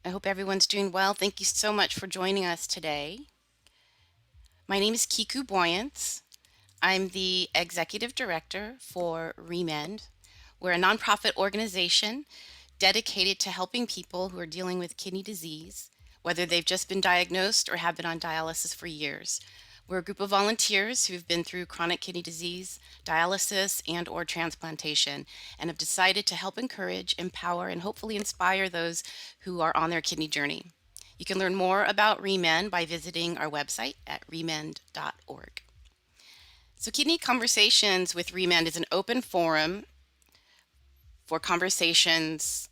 I hope everyone's doing well. Thank you so much for joining us today. My name is Kiku Boyance. I'm the Executive Director for ReMend. We're a nonprofit organization dedicated to helping people who are dealing with kidney disease, whether they've just been diagnosed or have been on dialysis for years. We're a group of volunteers who've been through chronic kidney disease, dialysis, and or transplantation, and have decided to help encourage, empower, and hopefully inspire those who are on their kidney journey. You can learn more about ReMend by visiting our website at remend.org. So Kidney Conversations with ReMend is an open forum for conversations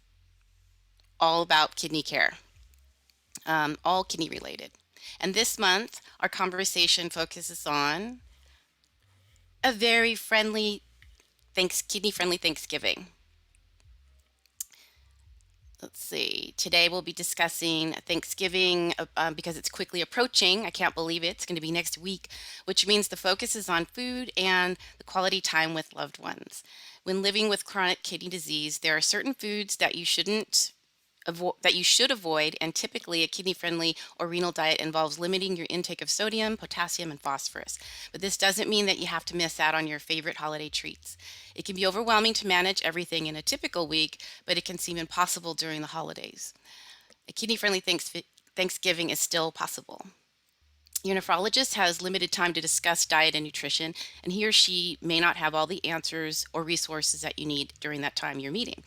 all about kidney care, all kidney related. And this month, our conversation focuses on a very friendly, kidney friendly Thanksgiving. Let's see. Today we'll be discussing Thanksgiving because it's quickly approaching. I can't believe it. It's going to be next week, which means the focus is on food and the quality time with loved ones. When living with chronic kidney disease, there are certain foods that you should avoid, and typically a kidney-friendly or renal diet involves limiting your intake of sodium, potassium, and phosphorus. But this doesn't mean that you have to miss out on your favorite holiday treats. It can be overwhelming to manage everything in a typical week, but it can seem impossible during the holidays. A kidney-friendly Thanksgiving is still possible. Your nephrologist has limited time to discuss diet and nutrition, and he or she may not have all the answers or resources that you need during that time you're meeting.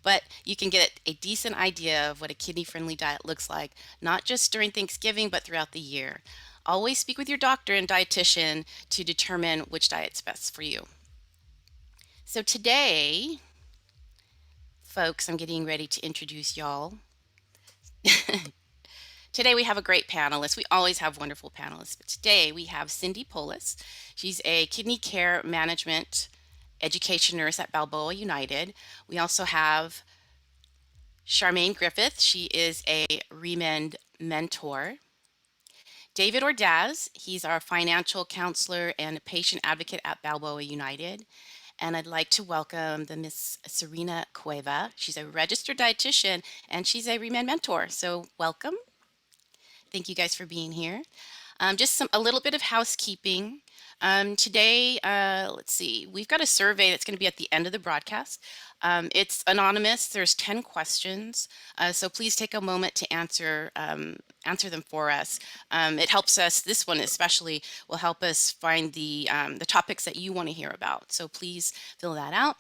But you can get a decent idea of what a kidney-friendly diet looks like, not just during Thanksgiving, but throughout the year. Always speak with your doctor and dietitian to determine which diet's best for you. So today, folks, I'm getting ready to introduce y'all. Today we have a great panelist. We always have wonderful panelists, but today we have Cindy Polis. She's a kidney care management education nurse at Balboa United. We also have Charmaine Griffith. She is a ReMend mentor. David Ordaz, he's our financial counselor and patient advocate at Balboa United. And I'd like to welcome the Miss Serena Cueva. She's a registered dietitian and she's a ReMend mentor. So welcome. Thank you guys for being here. Just a little bit of housekeeping. Today, let's see, we've got a survey that's going to be at the end of the broadcast. It's anonymous. There's 10 questions, so please take a moment to answer them for us. It helps us. This one especially will help us find the topics that you want to hear about. So please fill that out.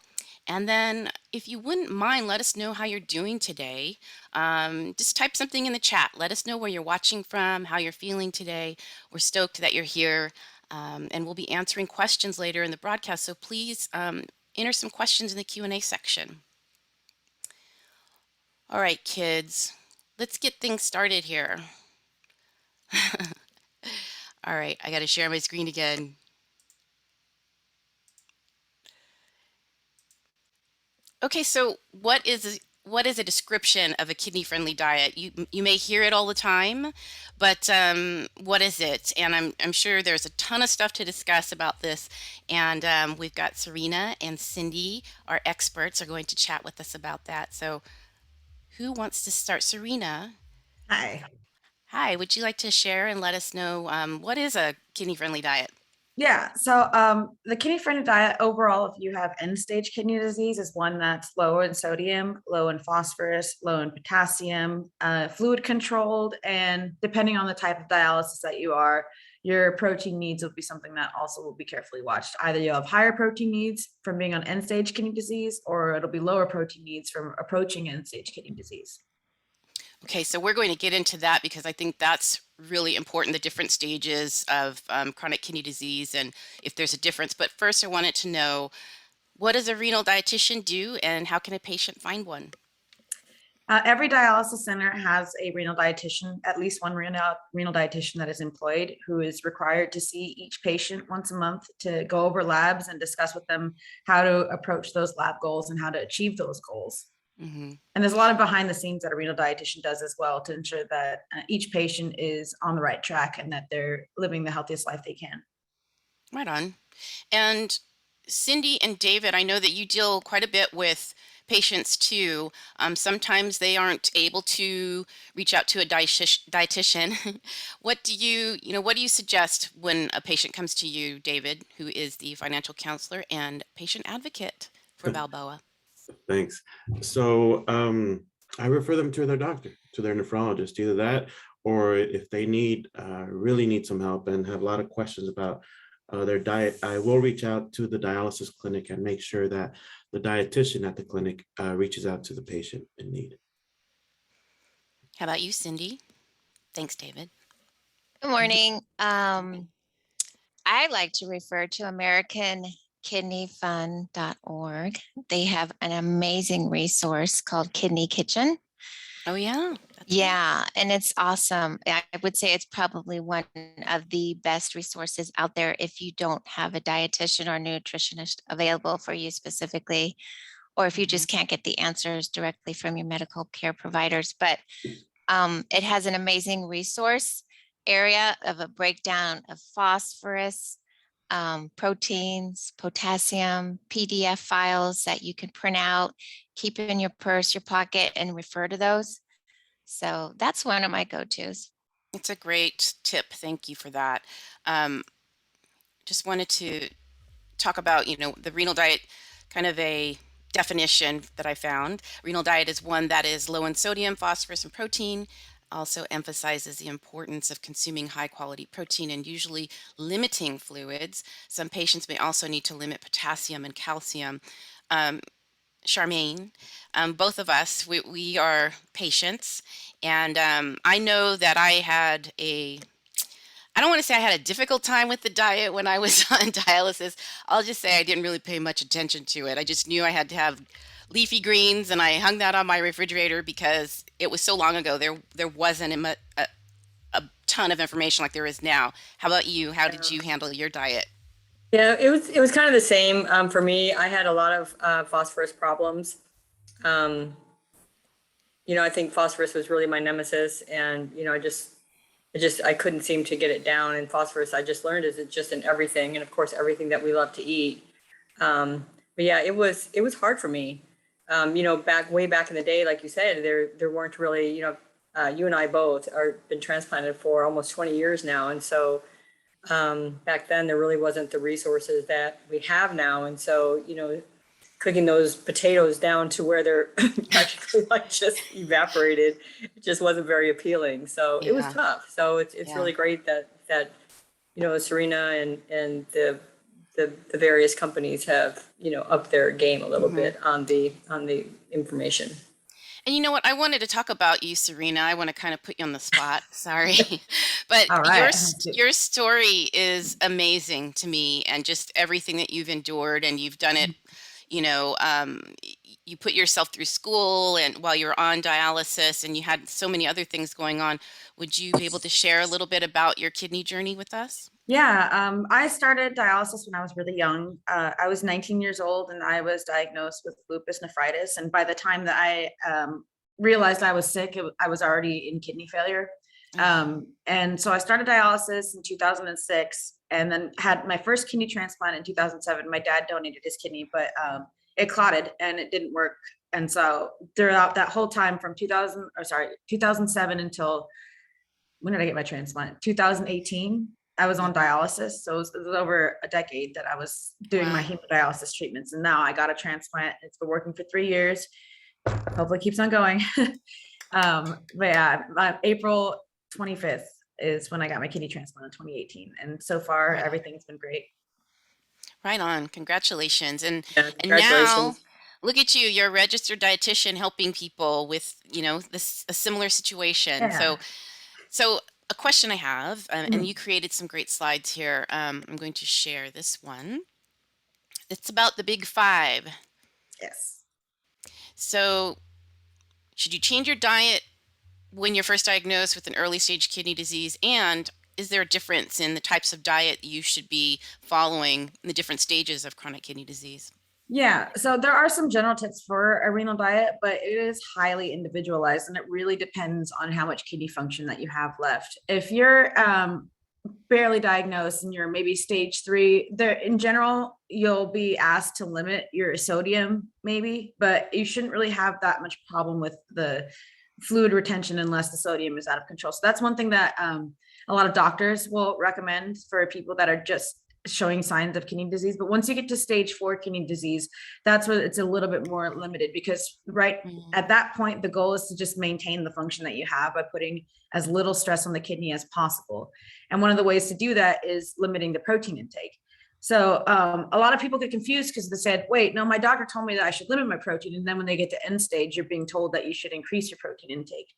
And then, if you wouldn't mind, let us know how you're doing today. Just type something in the chat. Let us know where you're watching from, how you're feeling today. We're stoked that you're here, and we'll be answering questions later in the broadcast. So please enter some questions in the Q&A section. All right, kids, let's get things started here. All right, I got to share my screen again. Okay, so what is a description of a kidney-friendly diet? You may hear it all the time, but what is it? And I'm sure there's a ton of stuff to discuss about this. And we've got Serena and Cindy, our experts, are going to chat with us about that. So who wants to start? Serena, Hi. hi. Would you like to share and let us know what is a kidney-friendly diet? Yeah. So the kidney friendly diet overall, if you have end stage kidney disease, is one that's low in sodium, low in phosphorus, low in potassium, fluid controlled, and depending on the type of dialysis that you are, your protein needs will be something that also will be carefully watched. Either you'll have higher protein needs from being on end stage kidney disease, or it'll be lower protein needs from approaching end stage kidney disease. Okay, so we're going to get into that because I think that's really important, the different stages of chronic kidney disease and if there's a difference. But first, I wanted to know, what does a renal dietitian do and how can a patient find one? Every dialysis center has a renal dietitian, at least one renal dietitian that is employed, who is required to see each patient once a month to go over labs and discuss with them how to approach those lab goals and how to achieve those goals. Hmm. And there's a lot of behind the scenes that a renal dietitian does as well to ensure that each patient is on the right track and that they're living the healthiest life they can. Right on. And Cindy and David, I know that you deal quite a bit with patients too. Sometimes they aren't able to reach out to a dietitian. What do you suggest when a patient comes to you, David, who is the financial counselor and patient advocate for Balboa? Thanks. So I refer them to their doctor, to their nephrologist, either that, or if they really need some help and have a lot of questions about their diet, I will reach out to the dialysis clinic and make sure that the dietitian at the clinic reaches out to the patient in need. How about you, Cindy? Thanks, David. Good morning. I like to refer to AmericanKidneyFund.org. They have an amazing resource called Kidney Kitchen. Oh, yeah. That's right. Yeah, and it's awesome. I would say it's probably one of the best resources out there if you don't have a dietitian or nutritionist available for you specifically, or if you just can't get the answers directly from your medical care providers. But it has an amazing resource area of a breakdown of phosphorus, proteins, potassium, PDF files that you can print out, keep in your purse, your pocket, and refer to those. So that's one of my go-tos. It's a great tip. Thank you for that. Um, just wanted to talk about, the renal diet, kind of a definition that I found. Renal diet is one that is low in sodium, phosphorus, and protein. Also emphasizes the importance of consuming high quality protein and usually limiting fluids. Some patients may also need to limit potassium and calcium. Charmaine, both of us, we are patients, and I know that I don't want to say I had a difficult time with the diet when I was on dialysis. I'll just say I didn't really pay much attention to it. I just knew I had to have leafy greens, and I hung that on my refrigerator because it was so long ago. There wasn't a ton of information like there is now. How about you? How did you handle your diet? Yeah, it was kind of the same for me. I had a lot of phosphorus problems. I think phosphorus was really my nemesis, and I couldn't seem to get it down. And phosphorus, I just learned, is it's just in everything, and of course everything that we love to eat. But yeah, it was hard for me. Way back in the day, like you said, there weren't really, you and I both are been transplanted for almost 20 years now, and so. Back then there really wasn't the resources that we have now. And so, cooking those potatoes down to where they're practically like just evaporated, it just wasn't very appealing. So it was Yeah. tough. So it's Yeah. really great that, Serena and the various companies have, upped their game a little bit on the information. And you know what? I wanted to talk about you, Serena. I want to kind of put you on the spot. Sorry. But All your right. your story is amazing to me, and just everything that you've endured, and you've done it, you put yourself through school and while you're on dialysis, and you had so many other things going on. Would you be able to share a little bit about your kidney journey with us? Yeah, I started dialysis when I was really young. I was 19 years old and I was diagnosed with lupus nephritis. And by the time that I realized I was sick, I was already in kidney failure. And so I started dialysis in 2006 and then had my first kidney transplant in 2007. My dad donated his kidney, but it clotted and it didn't work. And so throughout that whole time from 2007 until when did I get my transplant? 2018. I was on dialysis. So it was over a decade that I was doing my Wow. hemodialysis treatments. And now I got a transplant. It's been working for 3 years. Hopefully it keeps on going. But yeah, April 25th is when I got my kidney transplant in 2018. And so far, Right on. everything's been great. Right on. Congratulations. Yeah, And now congratulations. look at you. You're a registered dietitian helping people with, a similar situation. Yeah. So a question I have, and Mhm. you created some great slides here. I'm going to share this one. It's about the big five. Yes. So should you change your diet when you're first diagnosed with an early stage kidney disease? And is there a difference in the types of diet you should be following in the different stages of chronic kidney disease? Yeah, so there are some general tips for a renal diet, but it is highly individualized and it really depends on how much kidney function that you have left. If you're barely diagnosed and you're maybe stage 3, there in general, you'll be asked to limit your sodium maybe, but you shouldn't really have that much problem with the fluid retention unless the sodium is out of control. So that's one thing that a lot of doctors will recommend for people that are just showing signs of kidney disease. But once you get to stage 4 kidney disease, that's where it's a little bit more limited, because at that point, the goal is to just maintain the function that you have by putting as little stress on the kidney as possible. And one of the ways to do that is limiting the protein intake. So a lot of people get confused because they said, wait, no, my doctor told me that I should limit my protein. And then when they get to end stage, you're being told that you should increase your protein intake.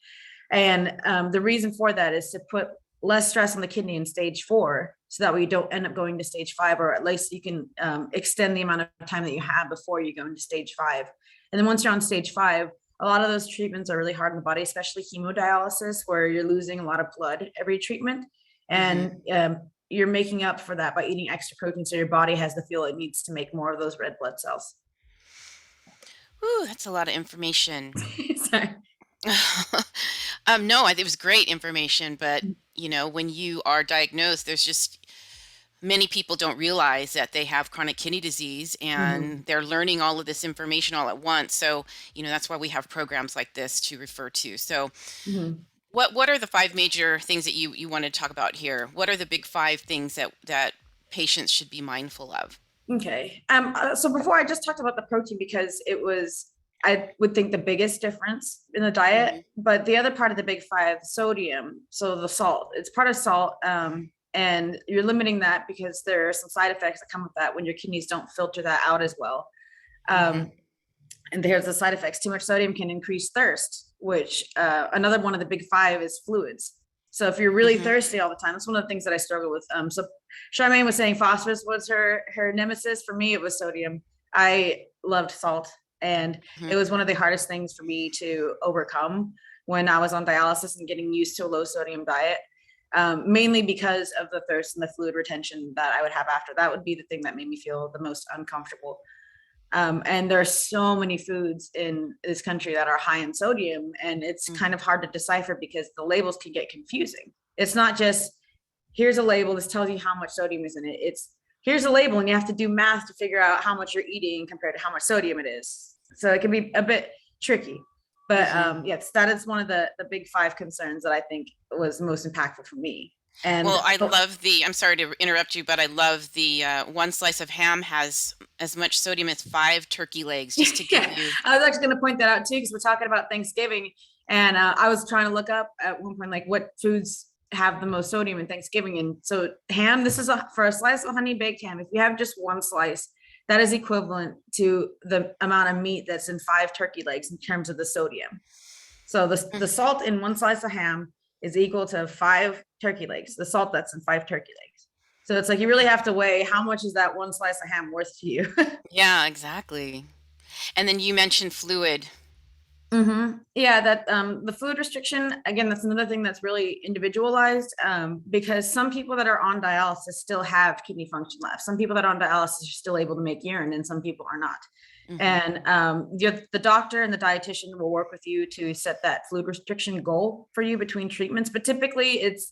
And the reason for that is to put less stress on the kidney in stage 4, so that way you don't end up going to stage 5, or at least you can extend the amount of time that you have before you go into stage 5. And then once you're on stage 5, a lot of those treatments are really hard on the body, especially hemodialysis, where you're losing a lot of blood every treatment. And you're making up for that by eating extra protein, so your body has the fuel it needs to make more of those red blood cells. Ooh, that's a lot of information. Sorry. No, it was great information, but when you are diagnosed, there's just many people don't realize that they have chronic kidney disease, and they're learning all of this information all at once. So, that's why we have programs like this to refer to. So, what are the 5 major things that you want to talk about here? What are the big 5 things that patients should be mindful of? Okay. So before, I just talked about the protein because it was, I would think, the biggest difference in the diet. But the other part of the big 5, sodium, so the salt, it's part of salt. And you're limiting that because there are some side effects that come with that when your kidneys don't filter that out as well. And there's the side effects. Too much sodium can increase thirst, which another one of the big 5 is fluids. So if you're really thirsty all the time, that's one of the things that I struggle with. So Charmaine was saying phosphorus was her nemesis. For me, it was sodium. I loved salt, and it was one of the hardest things for me to overcome when I was on dialysis and getting used to a low sodium diet, mainly because of the thirst and the fluid retention that I would have after. That would be the thing that made me feel the most uncomfortable. And there are so many foods in this country that are high in sodium, and it's kind of hard to decipher because the labels can get confusing. It's not just, here's a label, this tells you how much sodium is in it. It's, here's a label, and you have to do math to figure out how much you're eating compared to how much sodium it is. So it can be a bit tricky. But yes, that is one of the big 5 concerns that I think was most impactful for me. And well, I love I'm sorry to interrupt you, but I love the 1 slice of ham has as much sodium as 5 turkey legs, just to give you. I was actually going to point that out too, because we're talking about Thanksgiving, and I was trying to look up at one point, like, what foods have the most sodium in Thanksgiving. And so ham, this is for a slice of honey baked ham. If you have just 1 slice, that is equivalent to the amount of meat that's in 5 turkey legs in terms of the sodium. So the salt in 1 slice of ham is equal to 5 turkey legs, the salt that's in 5 turkey legs. So it's like, you really have to weigh how much is that 1 slice of ham worth to you. Yeah, exactly. And then you mentioned fluid. Yeah, that the fluid restriction, again, that's another thing that's really individualized, because some people that are on dialysis still have kidney function left. Some people that are on dialysis are still able to make urine, and some people are not. And the doctor and the dietitian will work with you to set that fluid restriction goal for you between treatments. But typically it's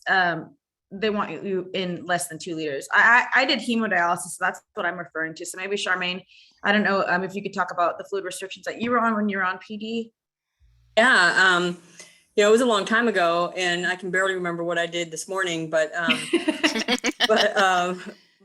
they want you in less than 2 liters. I did hemodialysis, so that's what I'm referring to. So maybe Charmaine, I don't know if you could talk about the fluid restrictions that you were on when you were on PD. Yeah, it was a long time ago, and I can barely remember what I did this morning, but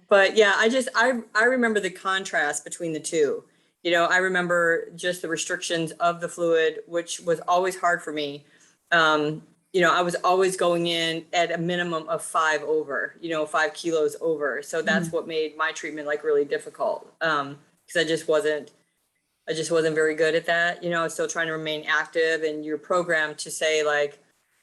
but yeah, I remember the contrast between the two. I remember just the restrictions of the fluid, which was always hard for me. I was always going in at a minimum of 5 over, 5 kilos over. So that's what made my treatment like really difficult. Because I just wasn't very good at that. I was still trying to remain active, and you're programmed to say like,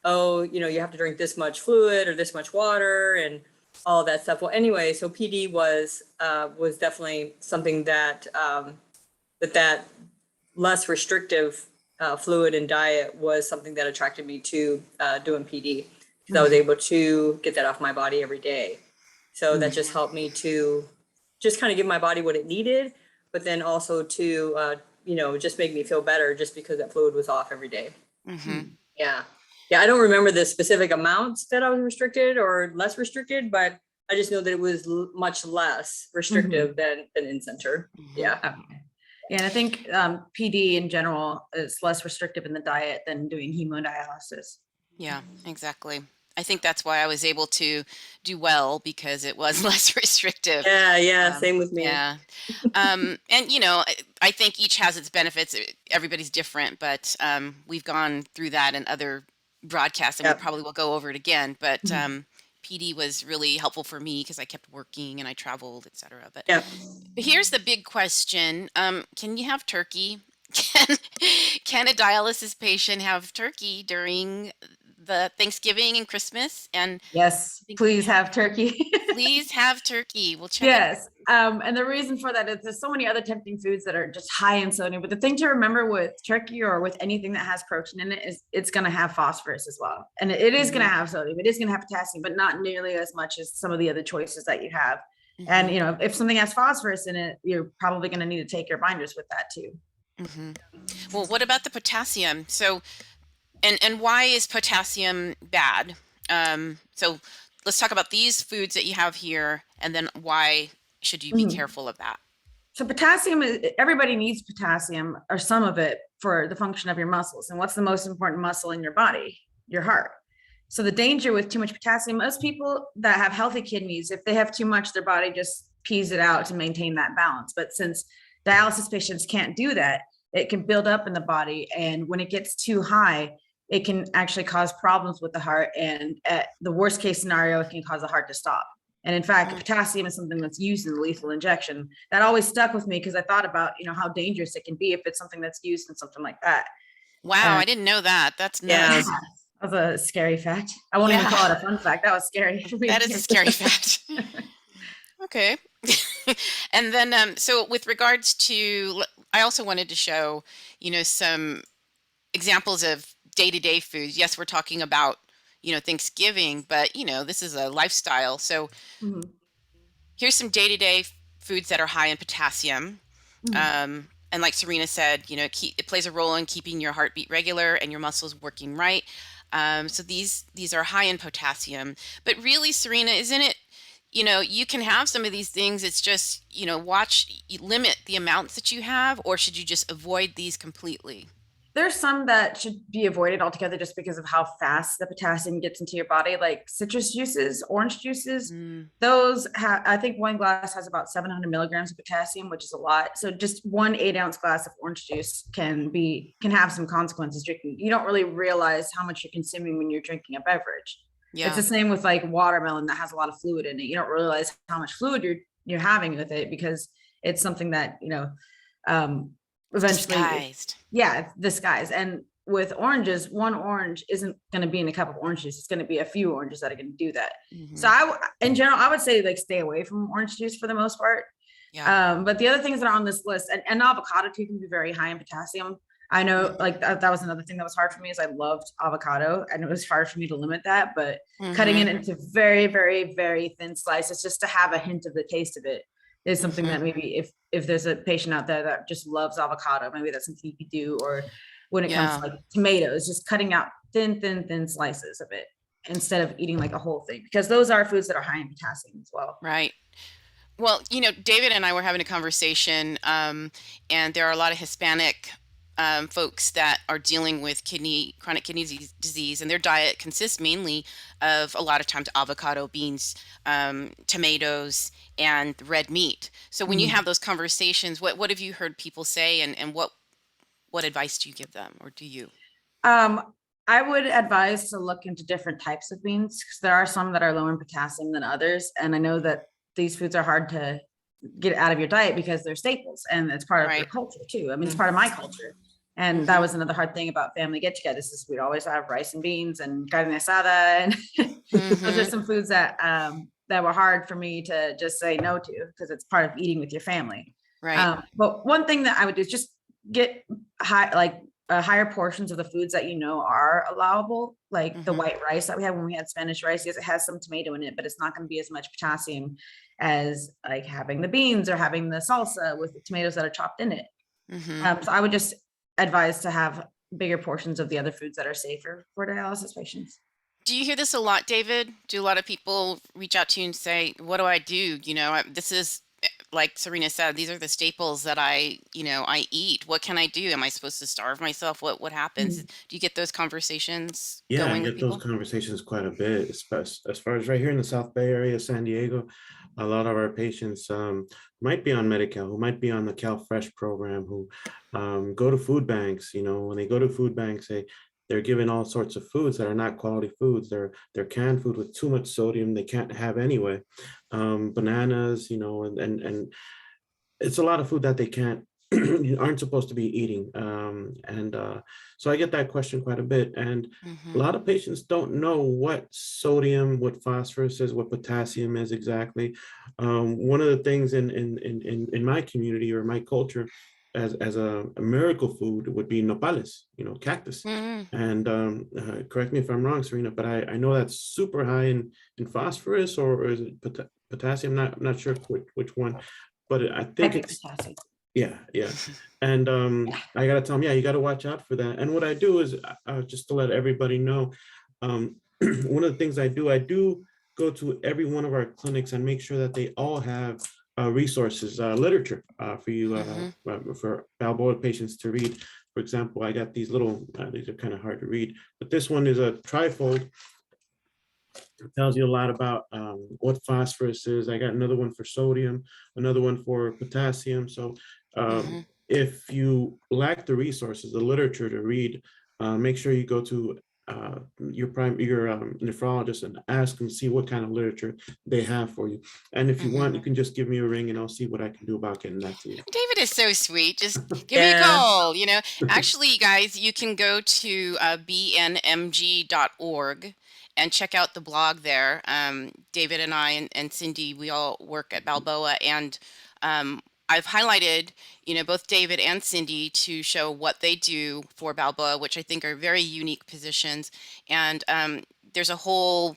oh, you have to drink this much fluid or this much water and all that stuff. Well, anyway, so PD was definitely something that that less restrictive fluid and diet was something that attracted me to doing PD, because I was able to get that off my body every day. So that just helped me to just kind of give my body what it needed, but then also to, just make me feel better just because that fluid was off every day. Yeah. I don't remember the specific amounts that I was restricted or less restricted, but I just know that it was much less restrictive than in-center. Yeah. Okay. Yeah, and I think PD in general is less restrictive in the diet than doing hemodialysis. Yeah, exactly. I think that's why I was able to do well, because it was less restrictive. Yeah, same with me. Yeah. And I think each has its benefits. Everybody's different, but we've gone through that in other broadcasts, and we probably will go over it again. But PD was really helpful for me because I kept working and I traveled, etc. But here's the big question: can you have turkey? Can a dialysis patient have turkey during the Thanksgiving and Christmas? And yes, please have turkey. Please have turkey. We'll check. Yes. And the reason for that is there's so many other tempting foods that are just high in sodium. But the thing to remember with turkey or with anything that has protein in it is it's going to have phosphorus as well. And it is going to have sodium. It is going to have potassium, but not nearly as much as some of the other choices that you have. And, if something has phosphorus in it, you're probably going to need to take your binders with that too. Well, what about the potassium? So, and why is potassium bad? So let's talk about these foods that you have here, and then why should you be careful of that? So potassium everybody needs potassium or some of it for the function of your muscles. And what's the most important muscle in your body? Your heart. So the danger with too much potassium, most people that have healthy kidneys, if they have too much, their body just pees it out to maintain that balance. But since dialysis patients can't do that, it can build up in the body. And when it gets too high, it can actually cause problems with the heart. And at the worst case scenario, it can cause the heart to stop. And in fact, potassium is something that's used in lethal injection. That always stuck with me because I thought about, how dangerous it can be if it's something that's used in something like that. Wow, I didn't know that. That's nuts. Yeah, that was a scary fact. I won't even call it a fun fact. That was scary. That is a scary fact. Okay. And then, so with regards to, I also wanted to show, some examples of day-to-day foods. Yes, we're talking about, Thanksgiving, but, this is a lifestyle. So here's some day-to-day foods that are high in potassium. And like Serena said, it plays a role in keeping your heartbeat regular and your muscles working right. So these are high in potassium. But really, Serena, isn't it, you can have some of these things. It's just, limit the amounts that you have, or should you just avoid these completely? There's some that should be avoided altogether just because of how fast the potassium gets into your body, like citrus juices, orange juices. Those I think one glass has about 700 milligrams of potassium, which is a lot. So just 1 8-ounce glass of orange juice can have some consequences drinking. You don't really realize how much you're consuming when you're drinking a beverage. Yeah. It's the same with like watermelon that has a lot of fluid in it. You don't realize how much fluid you're having with it because it's something that, eventually it's disguised. And with oranges, one orange isn't going to be in a cup of orange juice. It's going to be a few oranges that are going to do that. So in general, I would say stay away from orange juice for the most part. But the other things that are on this list, and avocado too can be very high in potassium. I know that was another thing that was hard for me is I loved avocado and it was hard for me to limit that, but cutting it into very, very, very thin slices just to have a hint of the taste of it is something that maybe if there's a patient out there that just loves avocado, maybe that's something you could do. Or when it comes to like tomatoes, just cutting out thin slices of it instead of eating like a whole thing, because those are foods that are high in potassium as well. Right. Well, David and I were having a conversation, and there are a lot of Hispanic folks that are dealing with chronic kidney disease, and their diet consists mainly of a lot of times avocado, beans, tomatoes, and red meat. So when you have those conversations, what have you heard people say, and what advice do you give them, or do you? I would advise to look into different types of beans because there are some that are lower in potassium than others, and I know that these foods are hard to get out of your diet because they're staples and it's part of your culture too. I mean, it's part of my culture. And that was another hard thing about family get-togethers is we'd always have rice and beans and carne asada. And those are some foods that were hard for me to just say no to because it's part of eating with your family. Right. But one thing that I would do is just get higher portions of the foods that are allowable, like the white rice that we had when we had Spanish rice. Yes, it has some tomato in it, but it's not going to be as much potassium as like having the beans or having the salsa with the tomatoes that are chopped in it. So I would just advise to have bigger portions of the other foods that are safer for dialysis patients. Do you hear this a lot, David? Do a lot of people reach out to you and say, what do I do? This is, like Serena said, these are the staples that I eat. What can I do? Am I supposed to starve myself? What happens? Mm. Do you get those conversations Yeah, I going with get those people? conversations quite a bit, especially as far as right here in the South Bay area, San Diego. A lot of our patients might be on Medi-Cal, who might be on the CalFresh program, who go to food banks. When they go to food banks, they're given all sorts of foods that are not quality foods. They're canned food with too much sodium they can't have anyway. Bananas, and it's a lot of food that they can't aren't supposed to be eating. And so I get that question quite a bit. And a Hmm. lot of patients don't know what sodium, what phosphorus is, what potassium is exactly. One of the things in my community or my culture as a miracle food would be nopales, cactus. Hmm. And correct me if I'm wrong, Serena, but I know that's super high in phosphorus, or is it potassium? Not sure which one, but I think Might be it's, potassium. yeah. And I gotta tell them, yeah, you gotta watch out for that. And what I do is just to let everybody know, one of the things I do go to every one of our clinics and make sure that they all have resources, literature for you, Hmm. for Balboa patients to read. For example, I got these little, these are kind of hard to read, but this one is a trifold. It tells you a lot about what phosphorus is. I got another one for sodium, another one for potassium. So Hmm. if you lack the resources, the literature to read, make sure you go to your nephrologist and ask them, see what kind of literature they have for you. And if you Hmm. want, you can just give me a ring and I'll see what I can do about getting that to you. David is so sweet. Just give me a Yeah. call. Actually, you guys, you can go to bnmg.org and check out the blog there. David and I and Cindy, we all work at Balboa, and I've highlighted, both David and Cindy to show what they do for Balboa, which I think are very unique positions. And there's a whole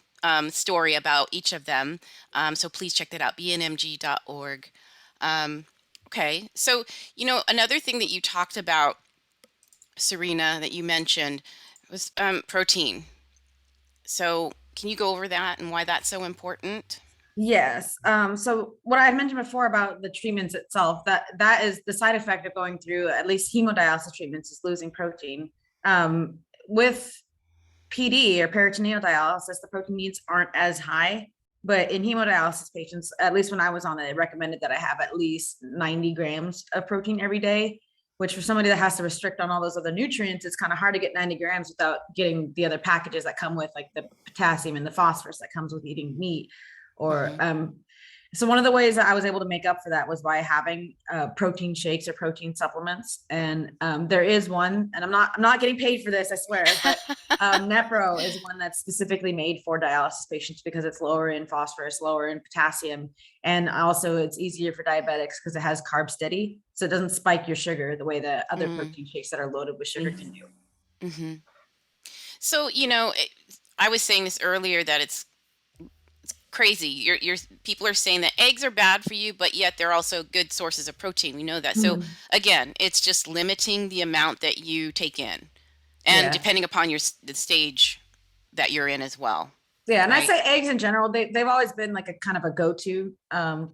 story about each of them. So please check that out, bnmg.org. Um, okay, so another thing that you talked about, Serena, that you mentioned was protein. So can you go over that and why that's so important? Yes. So what I mentioned before about the treatments itself, that is the side effect of going through at least hemodialysis treatments, is losing protein. With PD or peritoneal dialysis, the protein needs aren't as high, but in hemodialysis patients, at least when I was on it, it recommended that I have at least 90 grams of protein every day, which for somebody that has to restrict on all those other nutrients, it's kind of hard to get 90 grams without getting the other packages that come with, like the potassium and the phosphorus that comes with eating meat. Or Hmm. so one of the ways that I was able to make up for that was by having protein shakes or protein supplements. And there is one, and I'm not getting paid for this, I swear, but Nepro is one that's specifically made for dialysis patients because it's lower in phosphorus, lower in potassium, and also it's easier for diabetics because it has carb steady, so it doesn't spike your sugar the way that other protein shakes that are loaded with sugar can do. Hmm. So, I was saying this earlier that it's crazy. You're people are saying that eggs are bad for you, but yet they're also good sources of protein. We know that. So Mhm. again, it's just limiting the amount that you take in, and Yeah. depending upon the stage that you're in as well, Yeah, and I'd right? say eggs in general, they've always been like a kind of a go-to. Hmm.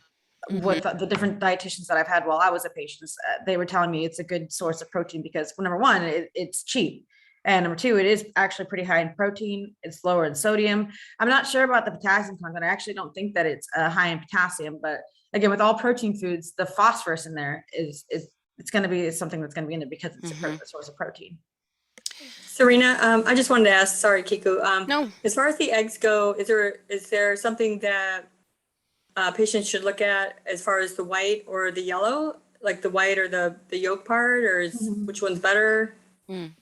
With the different dietitians that I've had while I was a patient, they were telling me it's a good source of protein because, well, number one, it's cheap. And number two, it is actually pretty high in protein. It's lower in sodium. I'm not sure about the potassium content. I actually don't think that it's high in potassium, but again, with all protein foods, the phosphorus in there is it's going to be something that's going to be in there because it's Hmm. a source of protein. Serena, I just wanted to ask, sorry, Kiku, No. as far as the eggs go, is there something that patients should look at as far as the white or the yellow, like the white or the yolk part, or which one's better? Mm.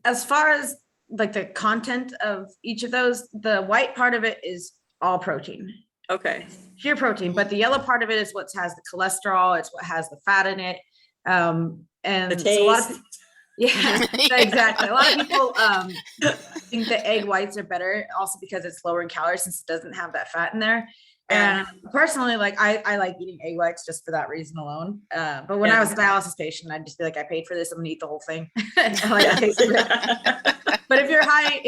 As far as like the content of each of those, the white part of it is all protein, Okay. pure protein, but the yellow part of it is what has the cholesterol, it's what has the fat in it. And The so a lot of taste. yeah, Yeah. exactly. A lot of people think the egg whites are better also because it's lower in calories since it doesn't have that fat in there. And personally, like I like eating egg whites just for that reason alone. But when I was a dialysis patient, I'd just be like, I paid for this, I'm gonna eat the whole thing. I like the taste of it. But if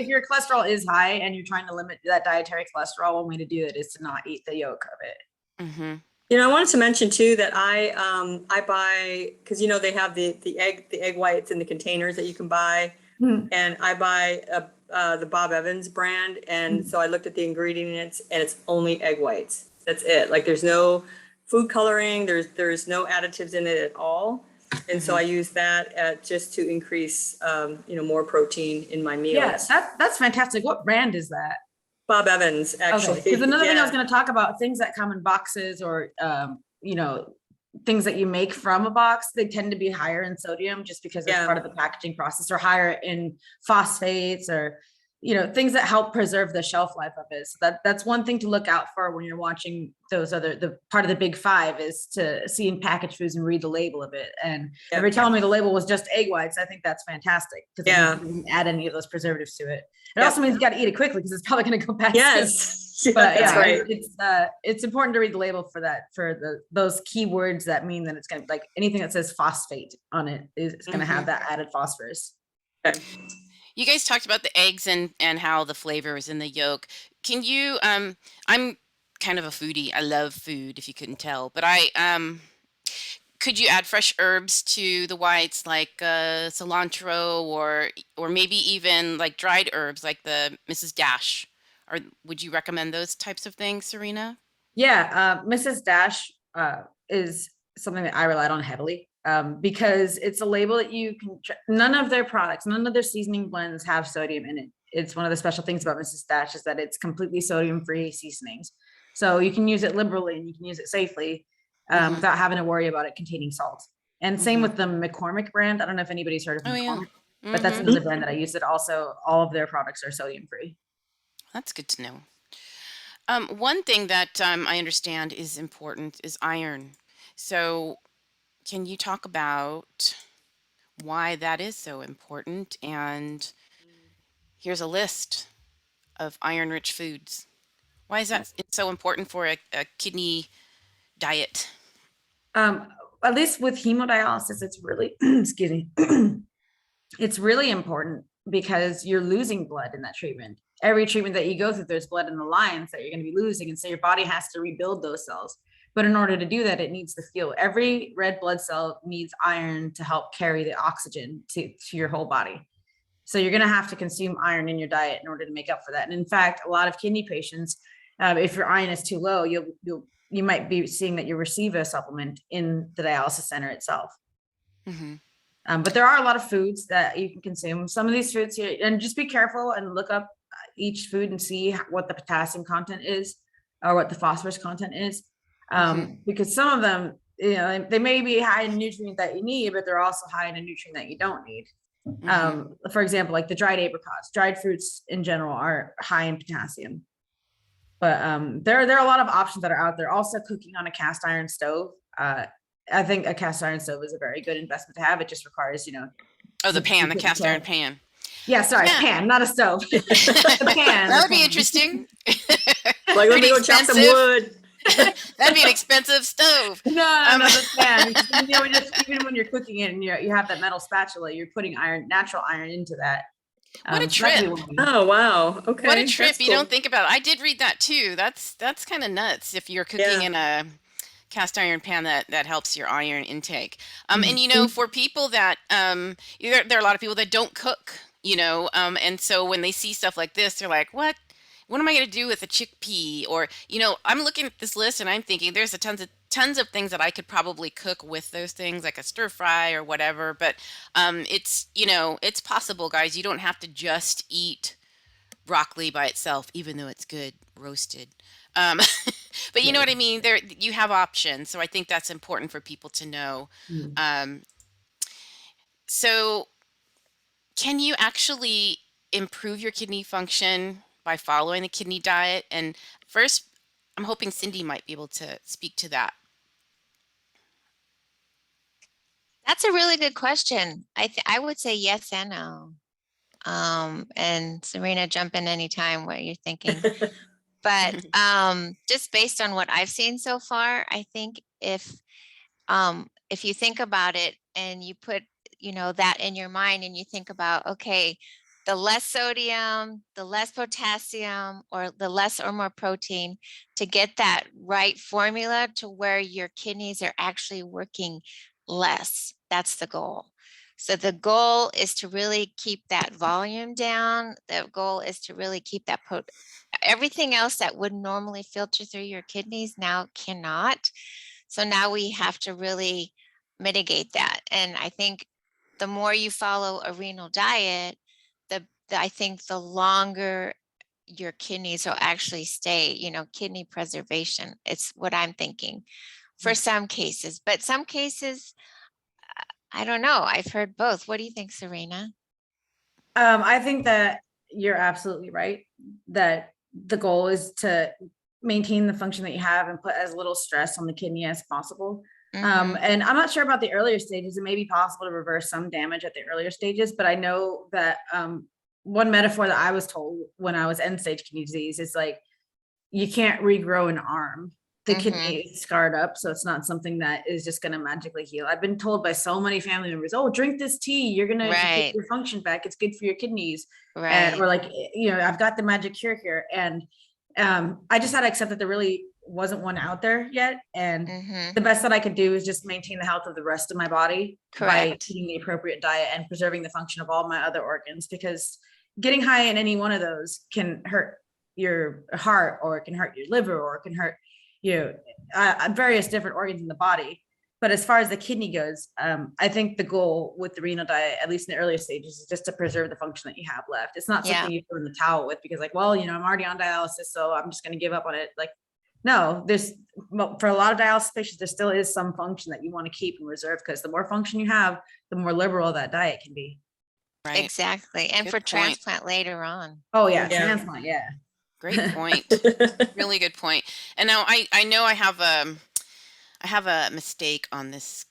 your cholesterol is high and you're trying to limit that dietary cholesterol, one way to do it is to not eat the yolk of it. Mm-hmm. You know, I wanted to mention too that I buy, because you know they have the egg whites in the containers that you can buy, and I buy the Bob Evans brand, and so I looked at the ingredients, and it's only egg whites. That's it. Like there's no food coloring, there's no additives in it at all, and so I use that just to increase you know, more protein in my meals. Yes, that's fantastic. What brand is that? Bob Evans, actually. Because another thing I was going to talk about, things that come in boxes or you know, things that you make from a box, they tend to be higher in sodium just because it's part of the packaging process, or higher in phosphates, or you know, things that help preserve the shelf life of it. So that's one thing to look out for when you're watching those the part of the big five is to see in packaged foods and read the label of it. And if you're telling me the label was just egg whites, I think that's fantastic, because it doesn't add any of those preservatives to it. It also means you got to eat it quickly because it's probably going to go bad. Yes. But that's right. It's important to read the label for that, for those keywords that mean that it's going to, like anything that says phosphate on it is going to have that added phosphorus. Okay. You guys talked about the eggs and how the flavor is in the yolk. Can you, I'm kind of a foodie. I love food, if you couldn't tell, but could you add fresh herbs to the whites, like cilantro, or maybe even like dried herbs like the Mrs. Dash? Or would you recommend those types of things, Serena? Yeah, Mrs. Dash is something that I relied on heavily, because it's a label that you can, none of their products, none of their seasoning blends have sodium in it. It's one of the special things about Mrs. Dash is that it's completely sodium-free seasonings. So you can use it liberally and you can use it safely without having to worry about it containing salt. And same with the McCormick brand. I don't know if anybody's heard of McCormick, but that's another brand that I use that also, all of their products are sodium-free. That's good to know. One thing that I understand is important is iron. So can you talk about why that is so important? And here's a list of iron-rich foods. Why is that so important for a kidney diet? At least with hemodialysis, it's really, excuse me, it's really important because you're losing blood in that treatment. Every treatment that you go through, there's blood in the lines that you're going to be losing. And so your body has to rebuild those cells. But in order to do that, it needs the fuel. Every red blood cell needs iron to help carry the oxygen to your whole body. So you're going to have to consume iron in your diet in order to make up for that. And in fact, a lot of kidney patients, if your iron is too low, you might be seeing that you receive a supplement in the dialysis center itself. But there are a lot of foods that you can consume. Some of these foods here, and just be careful and look up each food and see what the potassium content is or what the phosphorus content is. Because some of them, you know, they may be high in a nutrient that you need, but they're also high in a nutrient that you don't need. For example, like the dried apricots, dried fruits in general are high in potassium. But there are a lot of options that are out there. Also, cooking on a cast iron stove. I think a cast iron stove is a very good investment to have. It just requires, you know. Oh, the cast iron pan. Yeah, sorry, pan, not a stove. The pan. That would be interesting. Like, let me go chop some wood. That'd be an expensive stove. No, the pan. You know, even when you're cooking it and you have that metal spatula, you're putting natural iron into that. What a trip. Oh, wow. Okay. What a trip. You don't think about it. I did read that too. That's kind of nuts if you're cooking in a cast iron pan that helps your iron intake. And you know, for people that there are a lot of people that don't cook, you know, and so when they see stuff like this, they're like, what am I going to do with a chickpea? Or, you know, I'm looking at this list and I'm thinking there's tons of things that I could probably cook with those things, like a stir fry or whatever. But it's, you know, it's possible, guys. You don't have to just eat broccoli by itself, even though it's good roasted. But you know what I mean? You have options. So I think that's important for people to know. So can you actually improve your kidney function by following the kidney diet? And first, I'm hoping Cindy might be able to speak to that. That's a really good question. I would say yes and no. And Serena, jump in anytime what you're thinking. But just based on what I've seen so far, I think if you think about it and you put, that in your mind and you think about, okay, the less sodium, the less potassium, or the less or more protein to get that right formula to where your kidneys are actually working less. That's the goal. So the goal is to really keep that volume down. The goal is to really keep that everything else that would normally filter through your kidneys now cannot. So now we have to really mitigate that. And I think the more you follow a renal diet, I think the longer your kidneys will actually stay, kidney preservation. It's what I'm thinking for some cases, but some cases, I don't know. I've heard both. What do you think, Serena? I think that you're absolutely right, that the goal is to maintain the function that you have and put as little stress on the kidney as possible. And I'm not sure about the earlier stages. It may be possible to reverse some damage at the earlier stages, but I know that one metaphor that I was told when I was end-stage kidney disease is like, you can't regrow an arm. The kidney is scarred up, so it's not something that is just going to magically heal. I've been told by so many family members, "Oh, drink this tea. You're going to get your function back. It's good for your kidneys." And or like, I've got the magic cure here. And I just had to accept that there really wasn't one out there yet. And the best that I could do is just maintain the health of the rest of my body by eating the appropriate diet and preserving the function of all my other organs, because getting high in any one of those can hurt your heart, or it can hurt your liver, or it can hurt various different organs in the body. But as far as the kidney goes, I think the goal with the renal diet, at least in the earlier stages, is just to preserve the function that you have left. It's not something you throw in the towel with because, like, well, I'm already on dialysis, so I'm just going to give up on it. Like, no, for a lot of dialysis patients, there still is some function that you want to keep and reserve, because the more function you have, the more liberal that diet can be. Right. Exactly. And for transplant later on. Oh yeah, transplant. Yeah. Great point. Really good point. And now I know I have a mistake on this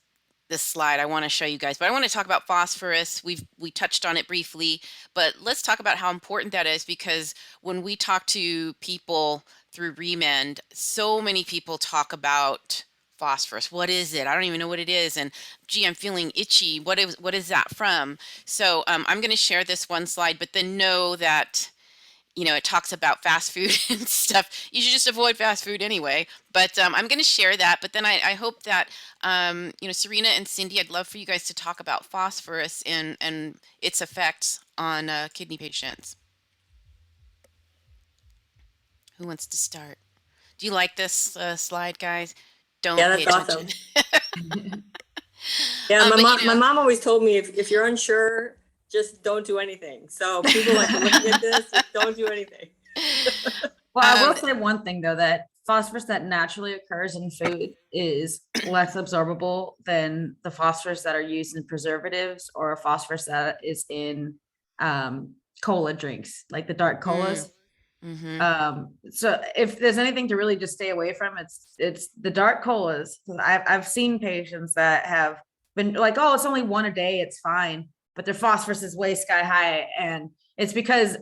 slide I want to show you guys, but I want to talk about phosphorus. We touched on it briefly, but let's talk about how important that is, because when we talk to people through ReMend, so many people talk about phosphorus. What is it? I don't even know what it is. And gee, I'm feeling itchy. What is that from? So I'm going to share this one slide, but then know that it talks about fast food and stuff. You should just avoid fast food anyway. But I'm going to share that. But then I hope that, Serena and Cindy, I'd love for you guys to talk about phosphorus and its effects on kidney patients. Who wants to start? Do you like this slide, guys? Don't pay attention. Awesome. Yeah, my mom always told me if you're unsure, just don't do anything. So people like looking at this, just don't do anything. Well, I will say one thing though, that phosphorus that naturally occurs in food is less absorbable than the phosphorus that are used in preservatives, or a phosphorus that is in cola drinks, like the dark colas. So if there's anything to really just stay away from, it's the dark colas. I've seen patients that have been like, oh, it's only one a day, it's fine, but their phosphorus is way sky high, and it's because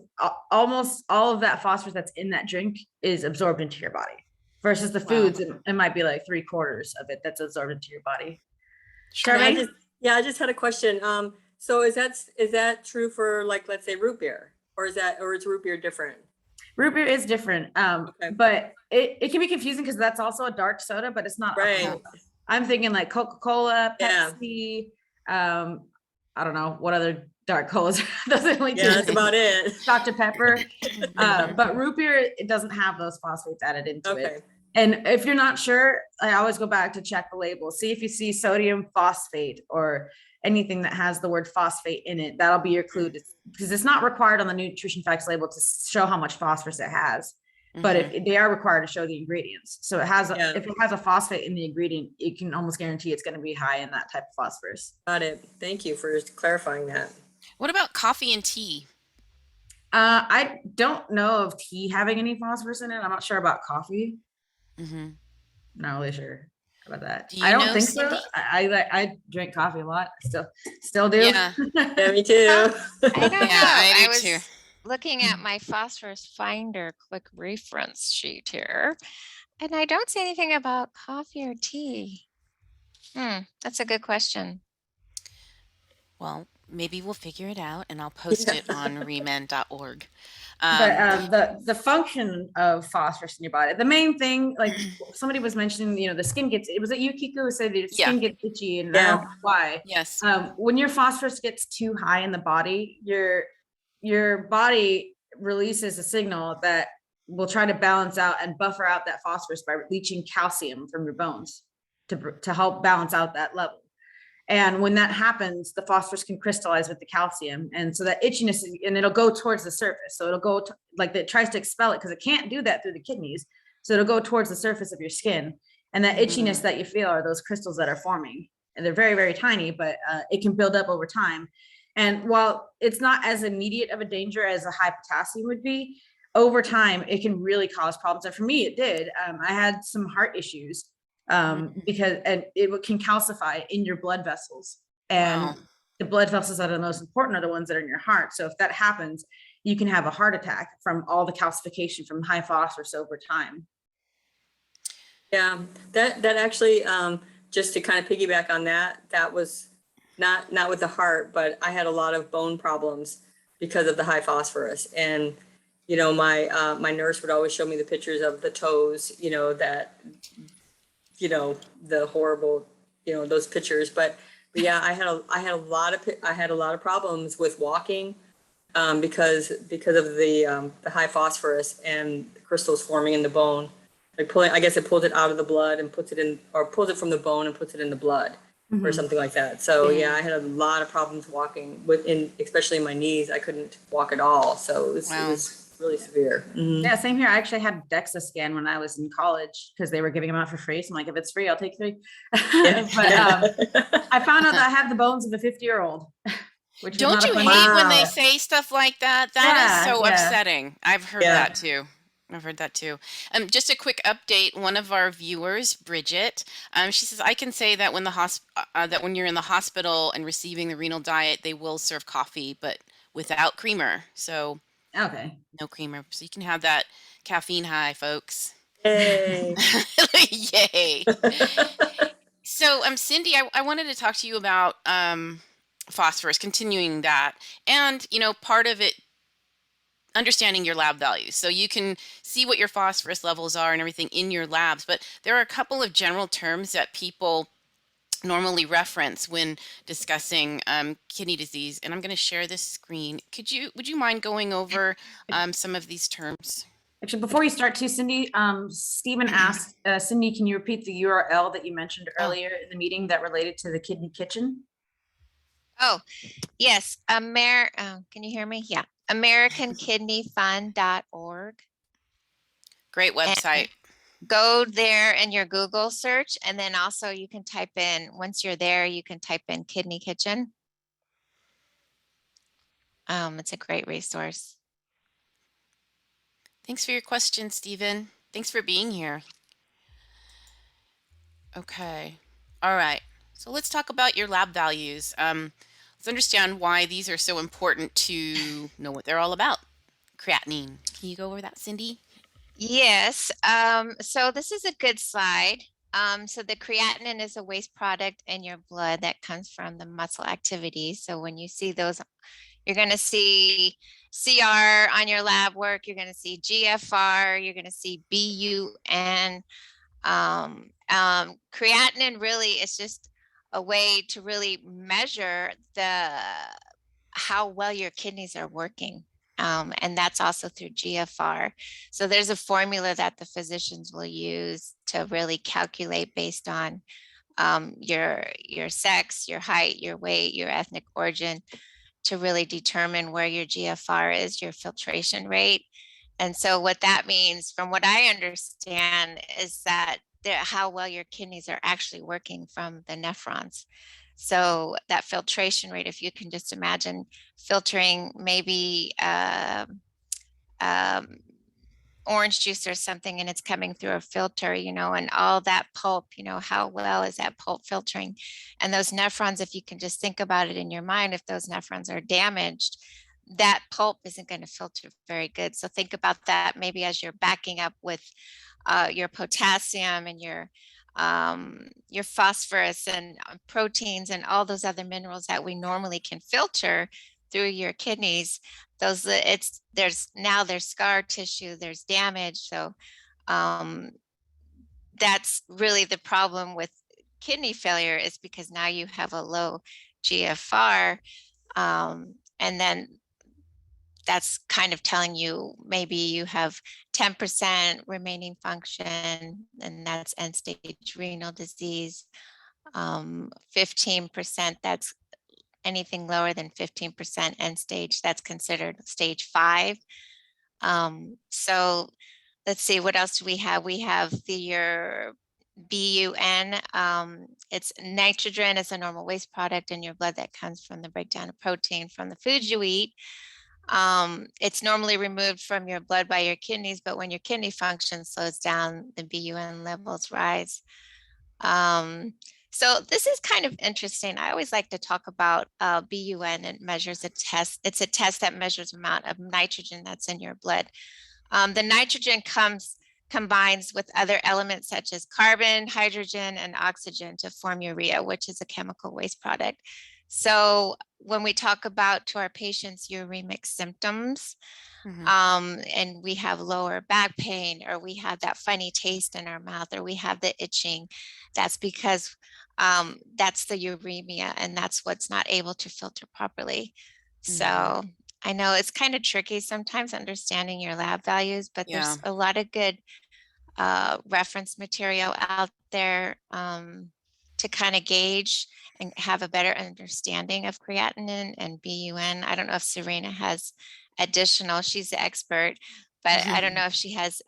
almost all of that phosphorus that's in that drink is absorbed into your body, versus the foods, it might be like 3/4 of it that's absorbed into your body. I just had a question. So is that true for, like, let's say root beer, or is root beer different? Root beer is different, but it can be confusing because that's also a dark soda, but it's not. Right. I'm thinking like Coca-Cola, Pepsi. I don't know what other dark colas. That's about it. Dr. Pepper. But root beer, it doesn't have those phosphates added into it. And if you're not sure, I always go back to check the label. See if you see sodium phosphate or anything that has the word phosphate in it. That'll be your clue, because it's not required on the nutrition facts label to show how much phosphorus it has. But if they are required to show the ingredients. So it has, if it has a phosphate in the ingredient, you can almost guarantee it's going to be high in that type of phosphorus. Got it. Thank you for clarifying that. What about coffee and tea? I don't know of tea having any phosphorus in it. I'm not sure about coffee. Not really sure about that. I don't think so. I drink coffee a lot. Still do. Yeah, me too. I do too. looking at my phosphorus finder quick reference sheet here, and I don't see anything about coffee or tea. That's a good question. Well, maybe we'll figure it out, and I'll post it on remend.org. But the function of phosphorus in your body, the main thing, like somebody was mentioning, the skin gets, it was that Yukiko who said that skin gets itchy, and I don't know why. Yes. When your phosphorus gets too high in the body, your body releases a signal that will try to balance out and buffer out that phosphorus by leaching calcium from your bones to help balance out that level. And when that happens, the phosphorus can crystallize with the calcium. And so that itchiness, and it'll go towards the surface. So it'll go like it tries to expel it because it can't do that through the kidneys. So it'll go towards the surface of your skin. And that itchiness that you feel are those crystals that are forming. And they're very, very tiny, but it can build up over time. And while it's not as immediate of a danger as a high potassium would be, over time, it can really cause problems. And for me, it did. I had some heart issues because it can calcify in your blood vessels, and the blood vessels that are the most important are the ones that are in your heart. So if that happens, you can have a heart attack from all the calcification from high phosphorus over time. Yeah, that actually, just to kind of piggyback on that was not with the heart, but I had a lot of bone problems because of the high phosphorus. And my nurse would always show me the pictures of the toes, the horrible, those pictures. But yeah, I had a lot of problems with walking because of the high phosphorus and the crystals forming in the bone. I guess it pulls it out of the blood and puts it in, or pulls it from the bone and puts it in the blood or something like that. So yeah, I had a lot of problems walking especially in my knees. I couldn't walk at all. So it was really severe. Yeah, same here. I actually had a DEXA scan when I was in college because they were giving them out for free. So I'm like, if it's free, I'll take 3. But I found out that I have the bones of a 50-year-old. Which don't you hate when they say stuff like that? That is so upsetting. I've heard that too. Just a quick update. One of our viewers, Bridget, she says, I can say that when you're in the hospital and receiving the renal diet, they will serve coffee, but without creamer. So okay, no creamer. So you can have that caffeine high, folks. Yay. Yay. So Cindy, I wanted to talk to you about phosphorus, continuing that. And, part of it, understanding your lab values. So you can see what your phosphorus levels are and everything in your labs. But there are a couple of general terms that people normally reference when discussing kidney disease. And I'm going to share this screen. Would you mind going over some of these terms? Actually, before you start too, Cindy, Stephen asked, Cindy, can you repeat the URL that you mentioned earlier in the meeting that related to the Kidney Kitchen? Oh, yes. Can you hear me? Yeah. AmericanKidneyFund.org. Great website. And go there in your Google search, and then also you can type in, once you're there, you can type in Kidney Kitchen. It's a great resource. Thanks for your question, Stephen. Thanks for being here. Okay. All right. So let's talk about your lab values. Let's understand why these are so important to know what they're all about. Creatinine. Can you go over that, Cindy? Yes. So this is a good slide. So the creatinine is a waste product in your blood that comes from the muscle activity. So when you see those, you're going to see CR on your lab work. You're going to see GFR. You're going to see BUN. Creatinine really is just a way to really measure how well your kidneys are working. And that's also through GFR. So there's a formula that the physicians will use to really calculate based on your sex, your height, your weight, your ethnic origin, to really determine where your GFR is, your filtration rate. And so what that means, from what I understand, is that how well your kidneys are actually working from the nephrons. So that filtration rate, if you can just imagine filtering maybe orange juice or something, and it's coming through a filter, and all that pulp, how well is that pulp filtering? And those nephrons, if you can just think about it in your mind, if those nephrons are damaged, that pulp isn't going to filter very good. So think about that maybe as you're backing up with your potassium and your phosphorus and proteins and all those other minerals that we normally can filter through your kidneys. There's scar tissue, there's damage. So that's really the problem with kidney failure, is because now you have a low GFR, and then that's kind of telling you maybe you have 10% remaining function, and that's end stage renal disease. 15%, that's anything lower than 15% end stage, that's considered stage 5. So let's see, what else do we have? We have your BUN. It's nitrogen. It's a normal waste product in your blood that comes from the breakdown of protein from the foods you eat. It's normally removed from your blood by your kidneys, but when your kidney function slows down, the BUN levels rise. So this is kind of interesting. I always like to talk about BUN. It measures a test. It's a test that measures the amount of nitrogen that's in your blood. The nitrogen combines with other elements such as carbon, hydrogen, and oxygen to form urea, which is a chemical waste product. So when we talk about to our patients uremic symptoms, and we have lower back pain, or we have that funny taste in our mouth, or we have the itching, that's because that's the uremia, and that's what's not able to filter properly. So I know it's kind of tricky sometimes understanding your lab values, but there's a lot of good reference material out there to kind of gauge and have a better understanding of creatinine and BUN. I don't know if Serena has additional, she's the expert, but I don't know if she has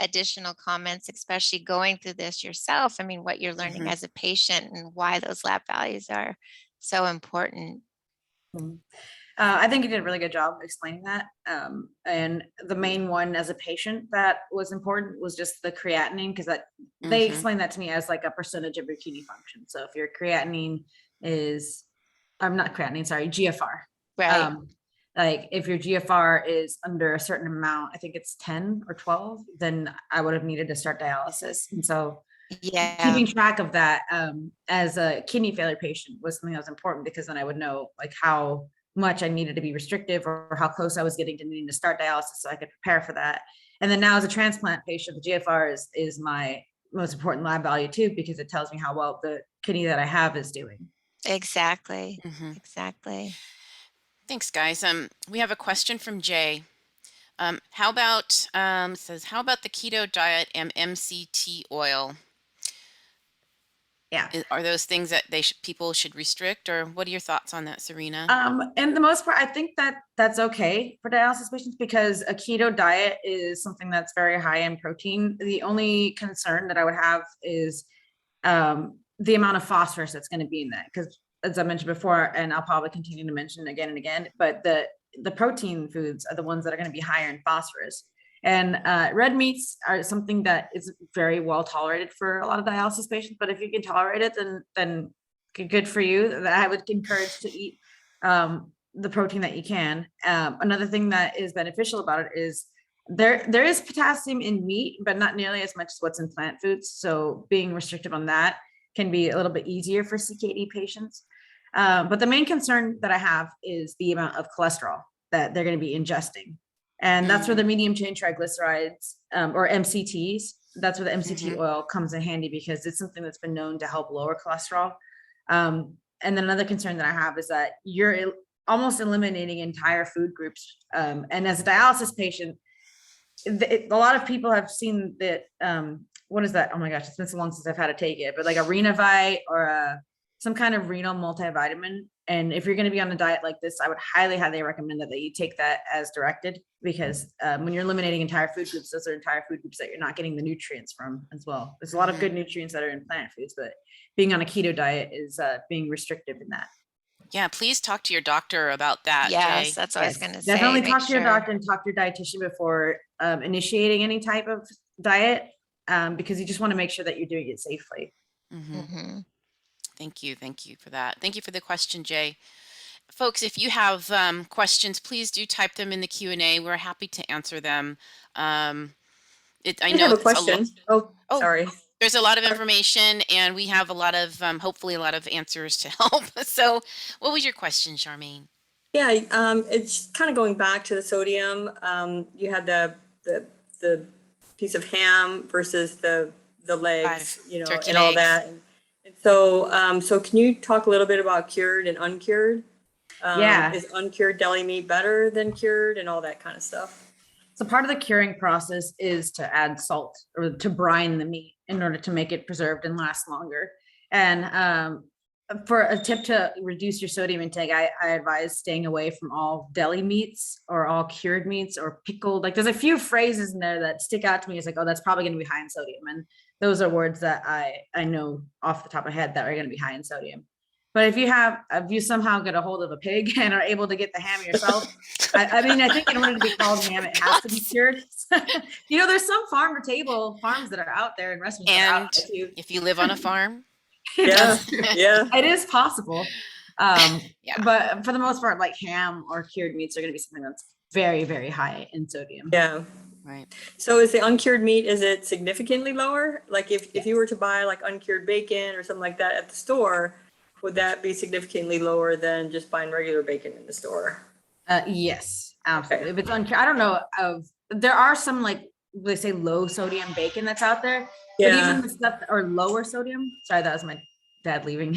additional comments, especially going through this yourself. I mean, what you're learning as a patient and why those lab values are so important. I think you did a really good job explaining that. And the main one as a patient that was important was just the creatinine, because that they explained that to me as like a percentage of your kidney function. So if your creatinine is, I'm not creatinine, sorry, GFR. Right. Like if your GFR is under a certain amount, I think it's 10 or 12, then I would have needed to start dialysis. And so keeping track of that as a kidney failure patient was something that was important, because then I would know like how much I needed to be restrictive or how close I was getting to needing to start dialysis so I could prepare for that. And then now as a transplant patient, the GFR is my most important lab value too, because it tells me how well the kidney that I have is doing. Exactly. Exactly. Thanks, guys. We have a question from Jay. How about says, how about the keto diet and MCT oil? Yeah. Are those things that people should restrict, or what are your thoughts on that, Serena? And the most part, I think that that's okay for dialysis patients, because a keto diet is something that's very high in protein. The only concern that I would have is the amount of phosphorus that's going to be in that, because as I mentioned before, and I'll probably continue to mention again and again, but the protein foods are the ones that are going to be higher in phosphorus. And red meats are something that is very well tolerated for a lot of dialysis patients. But if you can tolerate it, then good for you. I would encourage to eat the protein that you can. Another thing that is beneficial about it is there is potassium in meat, but not nearly as much as what's in plant foods. So being restrictive on that can be a little bit easier for CKD patients. But the main concern that I have is the amount of cholesterol that they're going to be ingesting. And that's where the medium chain triglycerides or MCTs, that's where the MCT oil comes in handy, because it's something that's been known to help lower cholesterol. And then another concern that I have is that you're almost eliminating entire food groups. And as a dialysis patient, a lot of people have seen that, what is that? Oh my gosh, it's been so long since I've had to take it, but like a Renavite or some kind of renal multivitamin. And if you're going to be on a diet like this, I would highly recommend that you take that as directed, because when you're eliminating entire food groups, those are entire food groups that you're not getting the nutrients from as well. There's a lot of good nutrients that are in plant foods, but being on a keto diet is being restrictive in that. Yeah, please talk to your doctor about that, Yes, Jay. that's what I was going to say. Definitely talk to your doctor and talk to your dietitian before initiating any type of diet, because you just want to make sure that you're doing it safely. Thank you for that. Thank you for the question, Jay. Folks, if you have questions, please do type them in the Q&A. We're happy to answer them. I I know have a it's a lot. question. Oh, Oh, sorry. there's a lot of information, and we have a lot of, hopefully, a lot of answers to help. So, what was your question, Charmaine? Yeah, it's kind of going back to the sodium. You had the piece of ham versus the legs, 5 you know, turkey and all legs. that. And so, so can you talk a little bit about cured and uncured? Yeah. Is uncured deli meat better than cured and all that kind of stuff? So part of the curing process is to add salt or to brine the meat in order to make it preserved and last longer. And for a tip to reduce your sodium intake, I advise staying away from all deli meats or all cured meats or pickled. Like there's a few phrases in there that stick out to me. It's like, oh, that's probably going to be high in sodium. And those are words that I know off the top of my head that are going to be high in sodium. But if you somehow get a hold of a pig and are able to get the ham yourself, I mean, I think in order to be called ham, it has to be cured. You know, there's some farm to table farms that are out there and restaurants that are And out there too. if you live on a farm, Yeah, yeah. It is possible. Yeah. But for the most part, like ham or cured meats are going to be something that's very, very high in sodium. Yeah. right. So is the uncured meat, is it significantly lower? Like if you were to buy like uncured bacon or something like that at the store, would that be significantly lower than just buying regular bacon in the store? Yes, absolutely. Okay. If it's uncured, I don't know there are some like they say low sodium bacon that's out there, but Yeah. even the stuff or lower sodium. Sorry, that was my dad leaving.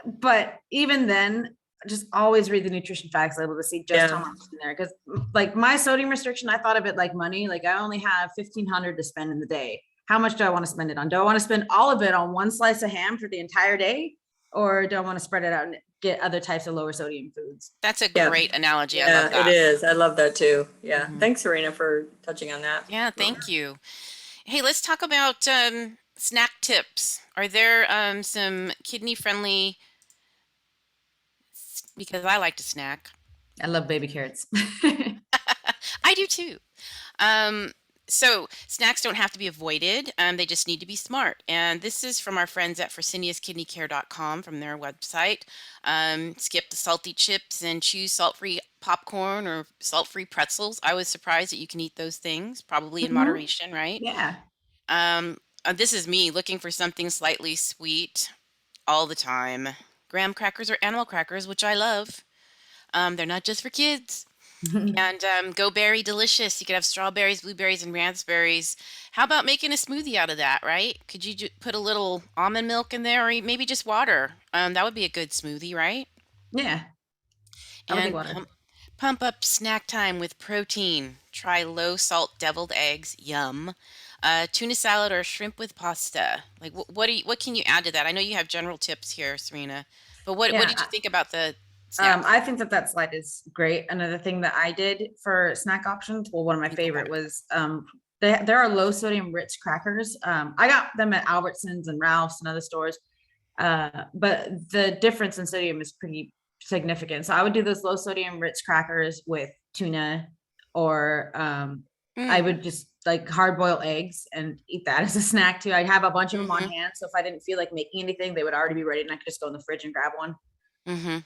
But even then, just always read the nutrition facts label to see just how much is in there. Because like my sodium restriction, I thought of it like money. Like I only have 1,500 to spend in the day. How much do I want to spend it on? Do I want to spend all of it on one slice of ham for the entire day? Or do I want to spread it out and get other types of lower sodium foods? That's a Yeah. great analogy. I Yeah, love that. it is. I love that too. Yeah. Mhm. Thanks, Serena, for touching on that. Yeah, thank you. Hey, let's talk about snack tips. Are there some kidney-friendly, because I like to snack. I love baby carrots. I do too. Um, so snacks don't have to be avoided. They just need to be smart. And this is from our friends at freseniuskidneycare.com from their website. Skip the salty chips and choose salt-free popcorn or salt-free pretzels. I was surprised that you can eat those things, probably in Mhm. moderation, right? Yeah. This is me looking for something slightly sweet all the time. Graham crackers or animal crackers, which I love. They're not just for kids. And Go Berry Delicious. You could have strawberries, blueberries, and raspberries. How about making a smoothie out of that, right? Could you put a little almond milk in there or maybe just water? That would be a good smoothie, right? Yeah. I would do And water. pump up snack time with protein. Try low salt deviled eggs. Yum. Tuna salad or shrimp with pasta. Like what can you add to that? I know you have general tips here, Serena, but what Yeah, did you think about the snack? I think that slide is great. Another thing that I did for snack options, well, one of my favorite was there are low sodium Ritz crackers. I got them at Albertsons and Ralph's and other stores. But the difference in sodium is pretty significant. So I would do those low sodium Ritz crackers with tuna, or I would just like hard boil eggs and eat that as a snack too. I'd have a bunch of them on hand. So if I didn't feel like making anything, they would already be ready and I could just go in the fridge and grab one. Mm-hmm.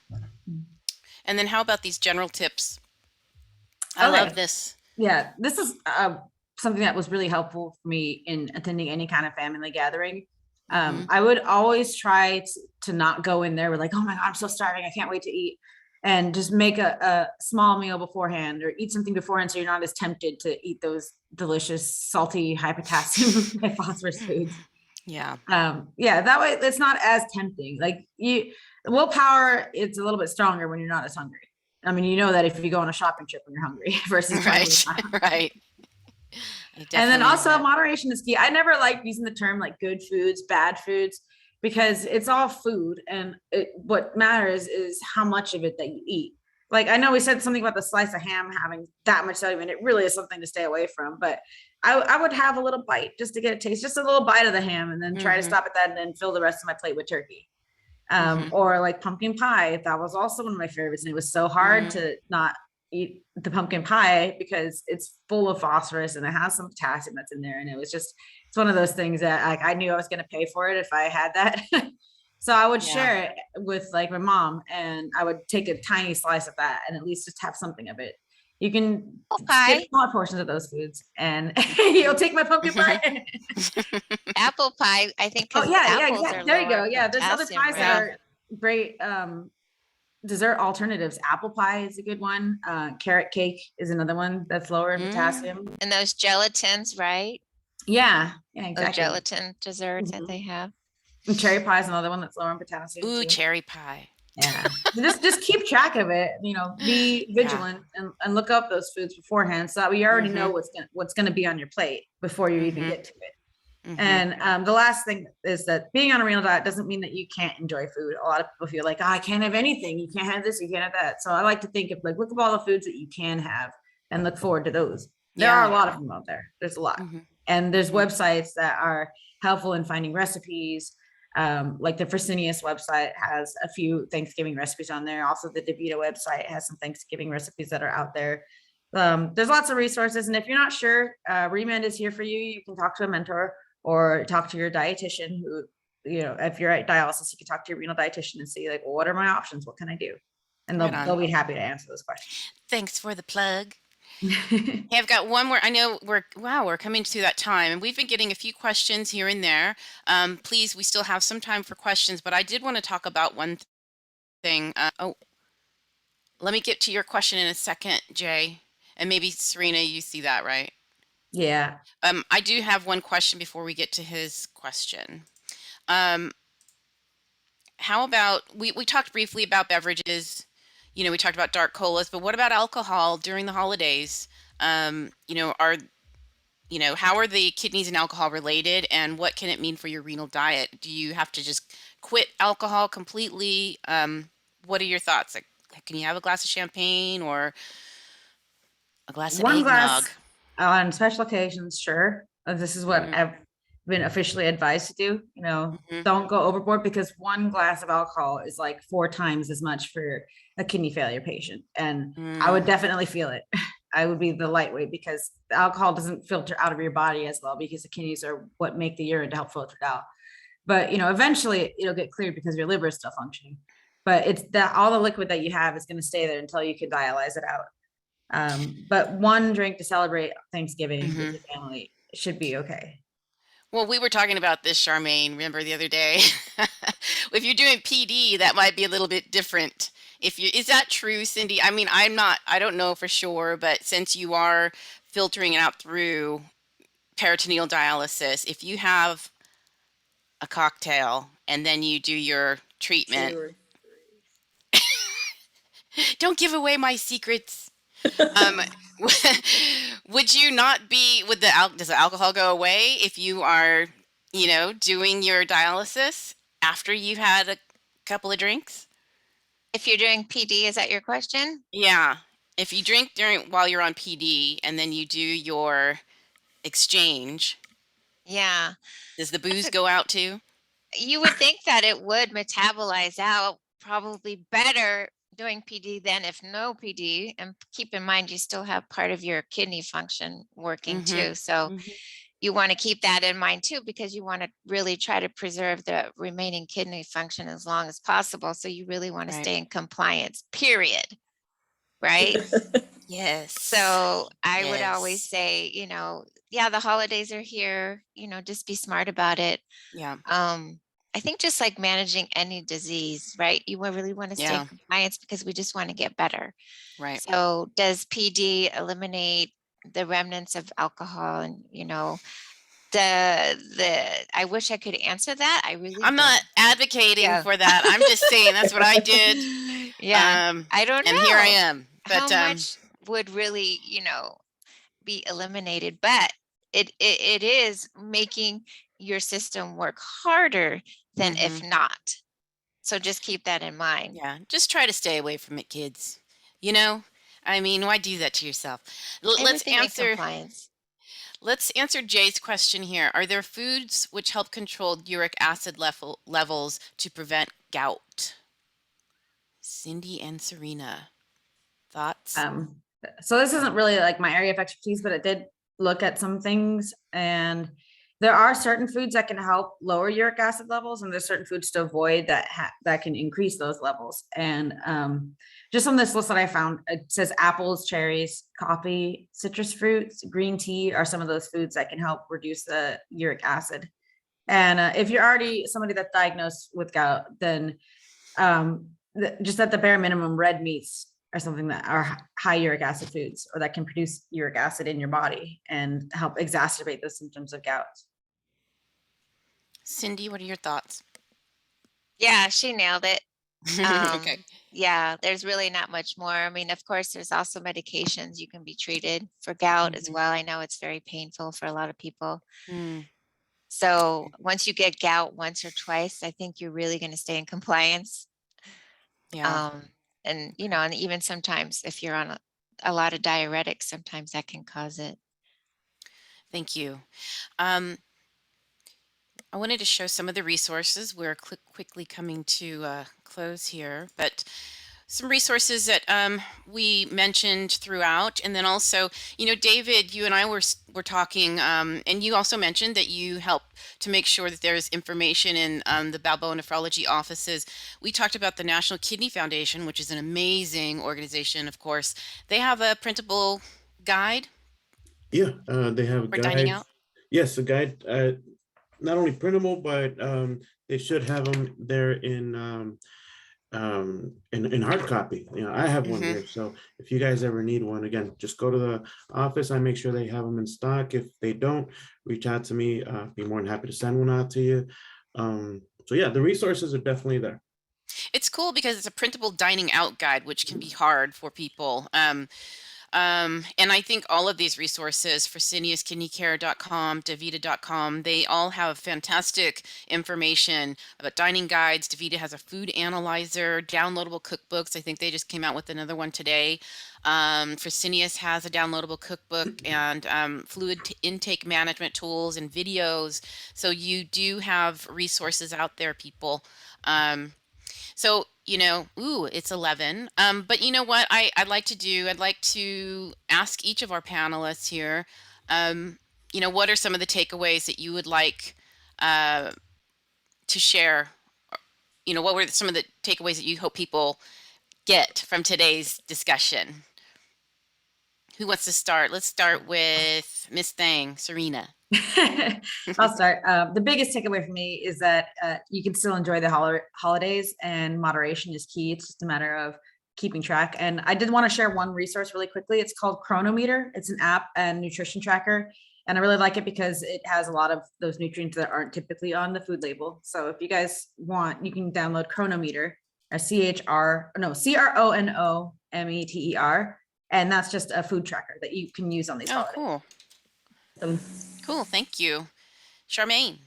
And then how about these general tips? I Okay. love this. Yeah, this is something that was really helpful for me in attending any kind of family gathering. I would always try to not go in there with like, oh my God, I'm so starving. I can't wait to eat. And just make a small meal beforehand or eat something beforehand so you're not as tempted to eat those delicious, salty, high potassium, high phosphorus foods. Yeah. Yeah, that way it's not as tempting. Like willpower, it's a little bit stronger when you're not as hungry. I mean, you know that if you go on a shopping trip when you're hungry versus Right. right. And then also moderation is key. I never like using the term like good foods, bad foods, because it's all food. And what matters is how much of it that you eat. Like, I know we said something about the slice of ham having that much sodium, and it really is something to stay away from. But I would have a little bite just to get a taste, just a little bite of the ham, and then try to stop at that and then fill the rest of my plate with turkey. Or like pumpkin pie. That was also one of my favorites. And it was so hard to not eat the pumpkin pie because it's full of phosphorus and it has some potassium that's in there. And it's one of those things that I knew I was going to pay for it if I had that. So I would Yeah. share it with like my mom, and I would take a tiny slice of that and at least just have something of it. You can skip pie. small portions of those foods, and you'll take my pumpkin pie. Apple pie, I think, Oh because yeah, yeah, apples exactly. are There you lower go. in Yeah, there's other potassium, pies that Yeah. right? are great dessert alternatives. Apple pie is a good one. Carrot cake is another one that's lower in potassium. And those gelatins, right? Yeah, yeah, Those exactly. gelatin desserts that Mhm. they have. And cherry pie is another one that's lower in potassium Ooh, too. cherry pie. Yeah. Just keep track of it, be vigilant and look up those foods beforehand so that we already know what's gonna be on your plate before you even get to it. And the last thing is that being on a renal diet doesn't mean that you can't enjoy food. A lot of people feel like, oh, I can't have anything. You can't have this, you can't have that. So I like to think of like, look at all the foods that you can have and look forward to those. There are a lot of them out there. There's a lot. And there's websites that are helpful in finding recipes. Like the Fresenius website has a few Thanksgiving recipes on there. Also, the DeVita website has some Thanksgiving recipes that are out there. There's lots of resources. And if you're not sure, ReMend is here for you. You can talk to a mentor or talk to your dietitian who, if you're at dialysis, you can talk to your renal dietitian and see like, well, what are my options? What can I do? And Right they'll on. be happy to answer those questions. Thanks for the plug. Hey, I've got one more. I know we're coming to that time, and we've been getting a few questions here and there. Please, we still have some time for questions, but I did want to talk about one thing. Let me get to your question in a second, Jay, and maybe Serena, you see that, right? Yeah. I do have one question before we get to his question. How about we talked briefly about beverages. We talked about dark colas, but what about alcohol during the holidays? How are the kidneys and alcohol related, and what can it mean for your renal diet? Do you have to just quit alcohol completely? What are your thoughts? Like, can you have a glass of champagne or a glass of One eggnog? glass on special occasions, sure. This is what Mhm. I've been officially advised to do. Don't go overboard, because one glass of alcohol is like 4 times as much for a kidney failure patient. And I would definitely feel it. I would be the lightweight, because the alcohol doesn't filter out of your body as well, because the kidneys are what make the urine to help filter it out. But eventually it'll get cleared because your liver is still functioning. But it's that all the liquid that you have is going to stay there until you can dialyze it out. But one drink to celebrate Thanksgiving with your family should be okay. Well, we were talking about this, Charmaine, remember the other day? If you're doing PD, that might be a little bit different. Is that true, Cindy? I mean, I don't know for sure, but since you are filtering it out through peritoneal dialysis, if you have a cocktail and then you do your treatment, don't give away my secrets. Um, would you not be, does the alcohol go away if you are, doing your dialysis after you've had a couple of drinks? If you're doing PD, is that your question? Yeah. If you drink while you're on PD and then you do your exchange, Yeah. does the booze go out too? You would think that it would metabolize out probably better doing PD than if no PD. And keep in mind, you still have part of your kidney function working too. So you want to keep that in mind too, because you want to really try to preserve the remaining kidney function as long as possible. So you really want to Right. stay in compliance, period. Right? Yes. So I would always Yes. say, yeah, the holidays are here, just be smart about it. Yeah. I think just like managing any disease, right? You really want to stay in Yeah. compliance because we just want to get better. Right. So does eliminate the remnants of alcohol? And I wish I could answer that. I really I'm not advocating Yeah. for that. I'm just saying that's what I did. Yeah. I don't know. And here I am. But How much would really, be eliminated? But it is making your system work harder than if not. So just keep that in mind. yeah, just try to stay away from it, kids. I mean, why do that to yourself? Everything in compliance. Let's answer Jay's question here. Are there foods which help control uric acid levels to prevent gout? Cindy and Serena, thoughts? So this isn't really like my area of expertise, but it did look at some things, and There are certain foods that can help lower uric acid levels, and there's certain foods to avoid that can increase those levels. And just on this list that I found, it says apples, cherries, coffee, citrus fruits, green tea are some of those foods that can help reduce the uric acid. And if you're already somebody that's diagnosed with gout, then just at the bare minimum, red meats are something that are high uric acid foods, or that can produce uric acid in your body and help exacerbate the symptoms of gout. Cindy, what are your thoughts? Yeah, she nailed it. Okay. Yeah, there's really not much more. I mean, of course, there's also medications you can be treated for gout as well. I know it's very painful for a lot of people. Mm, So once you get gout once or twice, I think you're really going to stay in compliance. yeah. And and even sometimes if you're on a lot of diuretics, sometimes that can cause it. Thank you. I wanted to show some of the resources. We're quickly coming to close here, but some resources that we mentioned throughout, and then also, David, you and I were talking, and you also mentioned that you help to make sure that there's information in the Balboa Nephrology offices. We talked about the National Kidney Foundation, which is an amazing organization. Of course, they have a printable guide Yeah, they have for dining guides. out. Yes, a guide, not only printable, but they should have them there in hard copy. I have one Hmm. here, so if you guys ever need one, again, just go to the office. I make sure they have them in stock. If they don't, reach out to me. Be more than happy to send one out to you. So yeah, the resources are definitely there. It's cool because it's a printable dining out guide, which can be hard for people. And I think all of these resources, freseniuskidneycare.com, davita.com, they all have fantastic information about dining guides. Davita has a food analyzer, downloadable cookbooks. I think they just came out with another one today. Fresenius has a downloadable cookbook and fluid intake management tools and videos. So you do have resources out there, people. So, it's 11. But you know what I'd like to do? I'd like to ask each of our panelists here, what are some of the takeaways that you would like uh, to share? What were some of the takeaways that you hope people get from today's discussion? Who wants to start? Let's start with Miss Thang, Serena. I'll start. The biggest takeaway for me is that you can still enjoy the holidays, and moderation is key. It's just a matter of keeping track. And I did want to share one resource really quickly. It's called Chronometer. It's an app and nutrition tracker. And I really like it because it has a lot of those nutrients that aren't typically on the food label. So if you guys want, you can download Chronometer, Chronometer. And that's just a food tracker that you can use on these holidays. Cool. Cool. Thank you. Charmaine.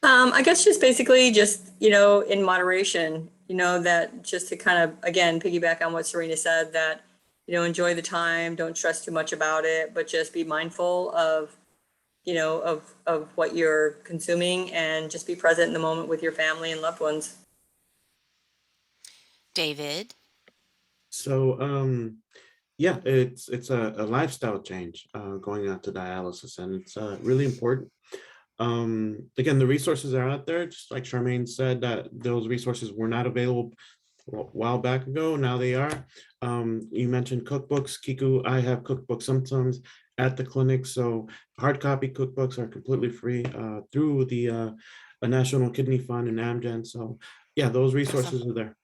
I guess just basically just, in moderation, that just to kind of, again, piggyback on what Serena said, that, enjoy the time, don't stress too much about it, but just be mindful of, of what you're consuming, and just be present in the moment with your family and loved ones. David. So yeah, it's a lifestyle change going out to dialysis, and it's really important. Again, the resources are out there, just like Charmaine said, that those resources were not available a while back ago. Now they are. You mentioned cookbooks. Kiku, I have cookbooks sometimes at the clinic. So hard copy cookbooks are completely free through the National Kidney Fund and Amgen. So yeah, those resources Awesome. are there.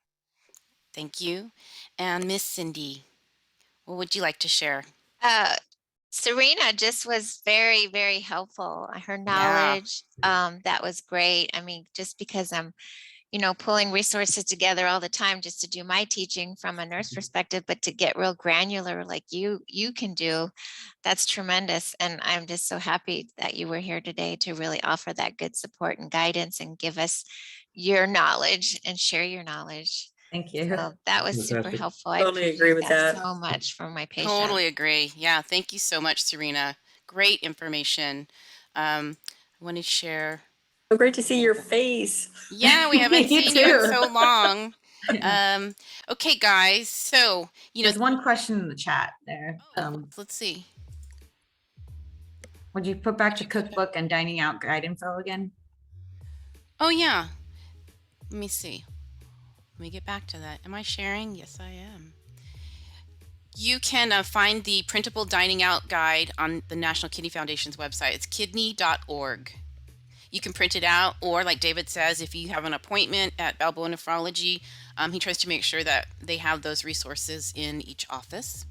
Thank you. And Miss Cindy, what would you like to share? Serena just was very, very helpful. Her Yeah. knowledge, that was great. I mean, just because I'm, pulling resources together all the time just to do my teaching from a nurse perspective, but to get real granular like you can do, that's tremendous. And I'm just so happy that you were here today to really offer that good support and guidance and give us your knowledge and share your knowledge. Thank you. So that was super Fantastic. helpful. I Totally agree with appreciate that. so much for my patient. Totally agree. Yeah, thank you so much, Serena. Great information. I want to share. So great to see your face. Yeah, we haven't You seen you in too. so long. Okay, guys. So, There's one question in the chat there. let's see. Would you put back the cookbook and dining out guide info again? Oh yeah. Let me see. Let me get back to that. Am I sharing? Yes, I am. You can find the printable dining out guide on the National Kidney Foundation's website. It's kidney.org. You can print it out, or like David says, if you have an appointment at Balboa Nephrology, he tries to make sure that they have those resources in each office.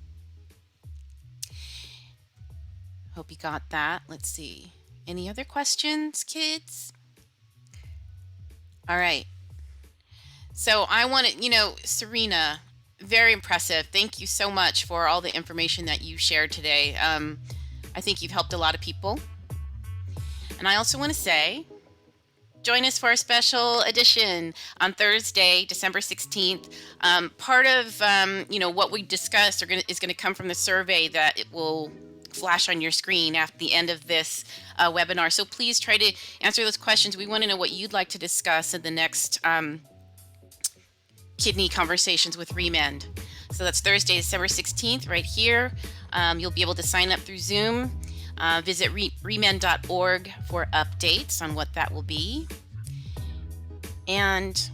Hope you got that. Let's see. Any other questions, kids? All right. So I want to, Serena, very impressive. Thank you so much for all the information that you shared today. I think you've helped a lot of people. And I also want to say, join us for a special edition on Thursday, December 16th. Part of, what we discussed is going to come from the survey that it will flash on your screen at the end of this webinar. So please try to answer those questions. We want to know what you'd like to discuss in the next kidney conversations with ReMend. So that's Thursday, December 16th, right here. You'll be able to sign up through Zoom. Visit remend.org for updates on what that will be. And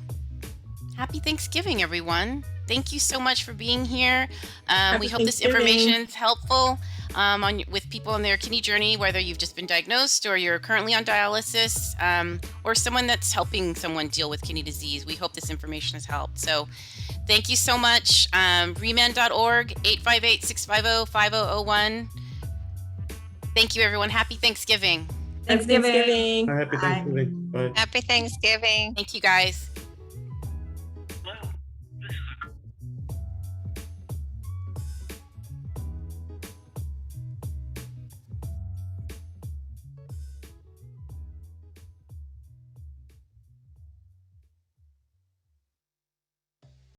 happy Thanksgiving, everyone. Thank you so much for being here. We hope this information is helpful with people on their kidney journey, whether you've just been diagnosed or you're currently on dialysis, or someone that's helping someone deal with kidney disease. We hope this information has helped. So thank you so much. Remend.org, 858-650-5001. Thank you, everyone. Happy Thanksgiving. Thanksgiving. Happy Thanksgiving. Bye. Happy Thanksgiving. Thank you, guys.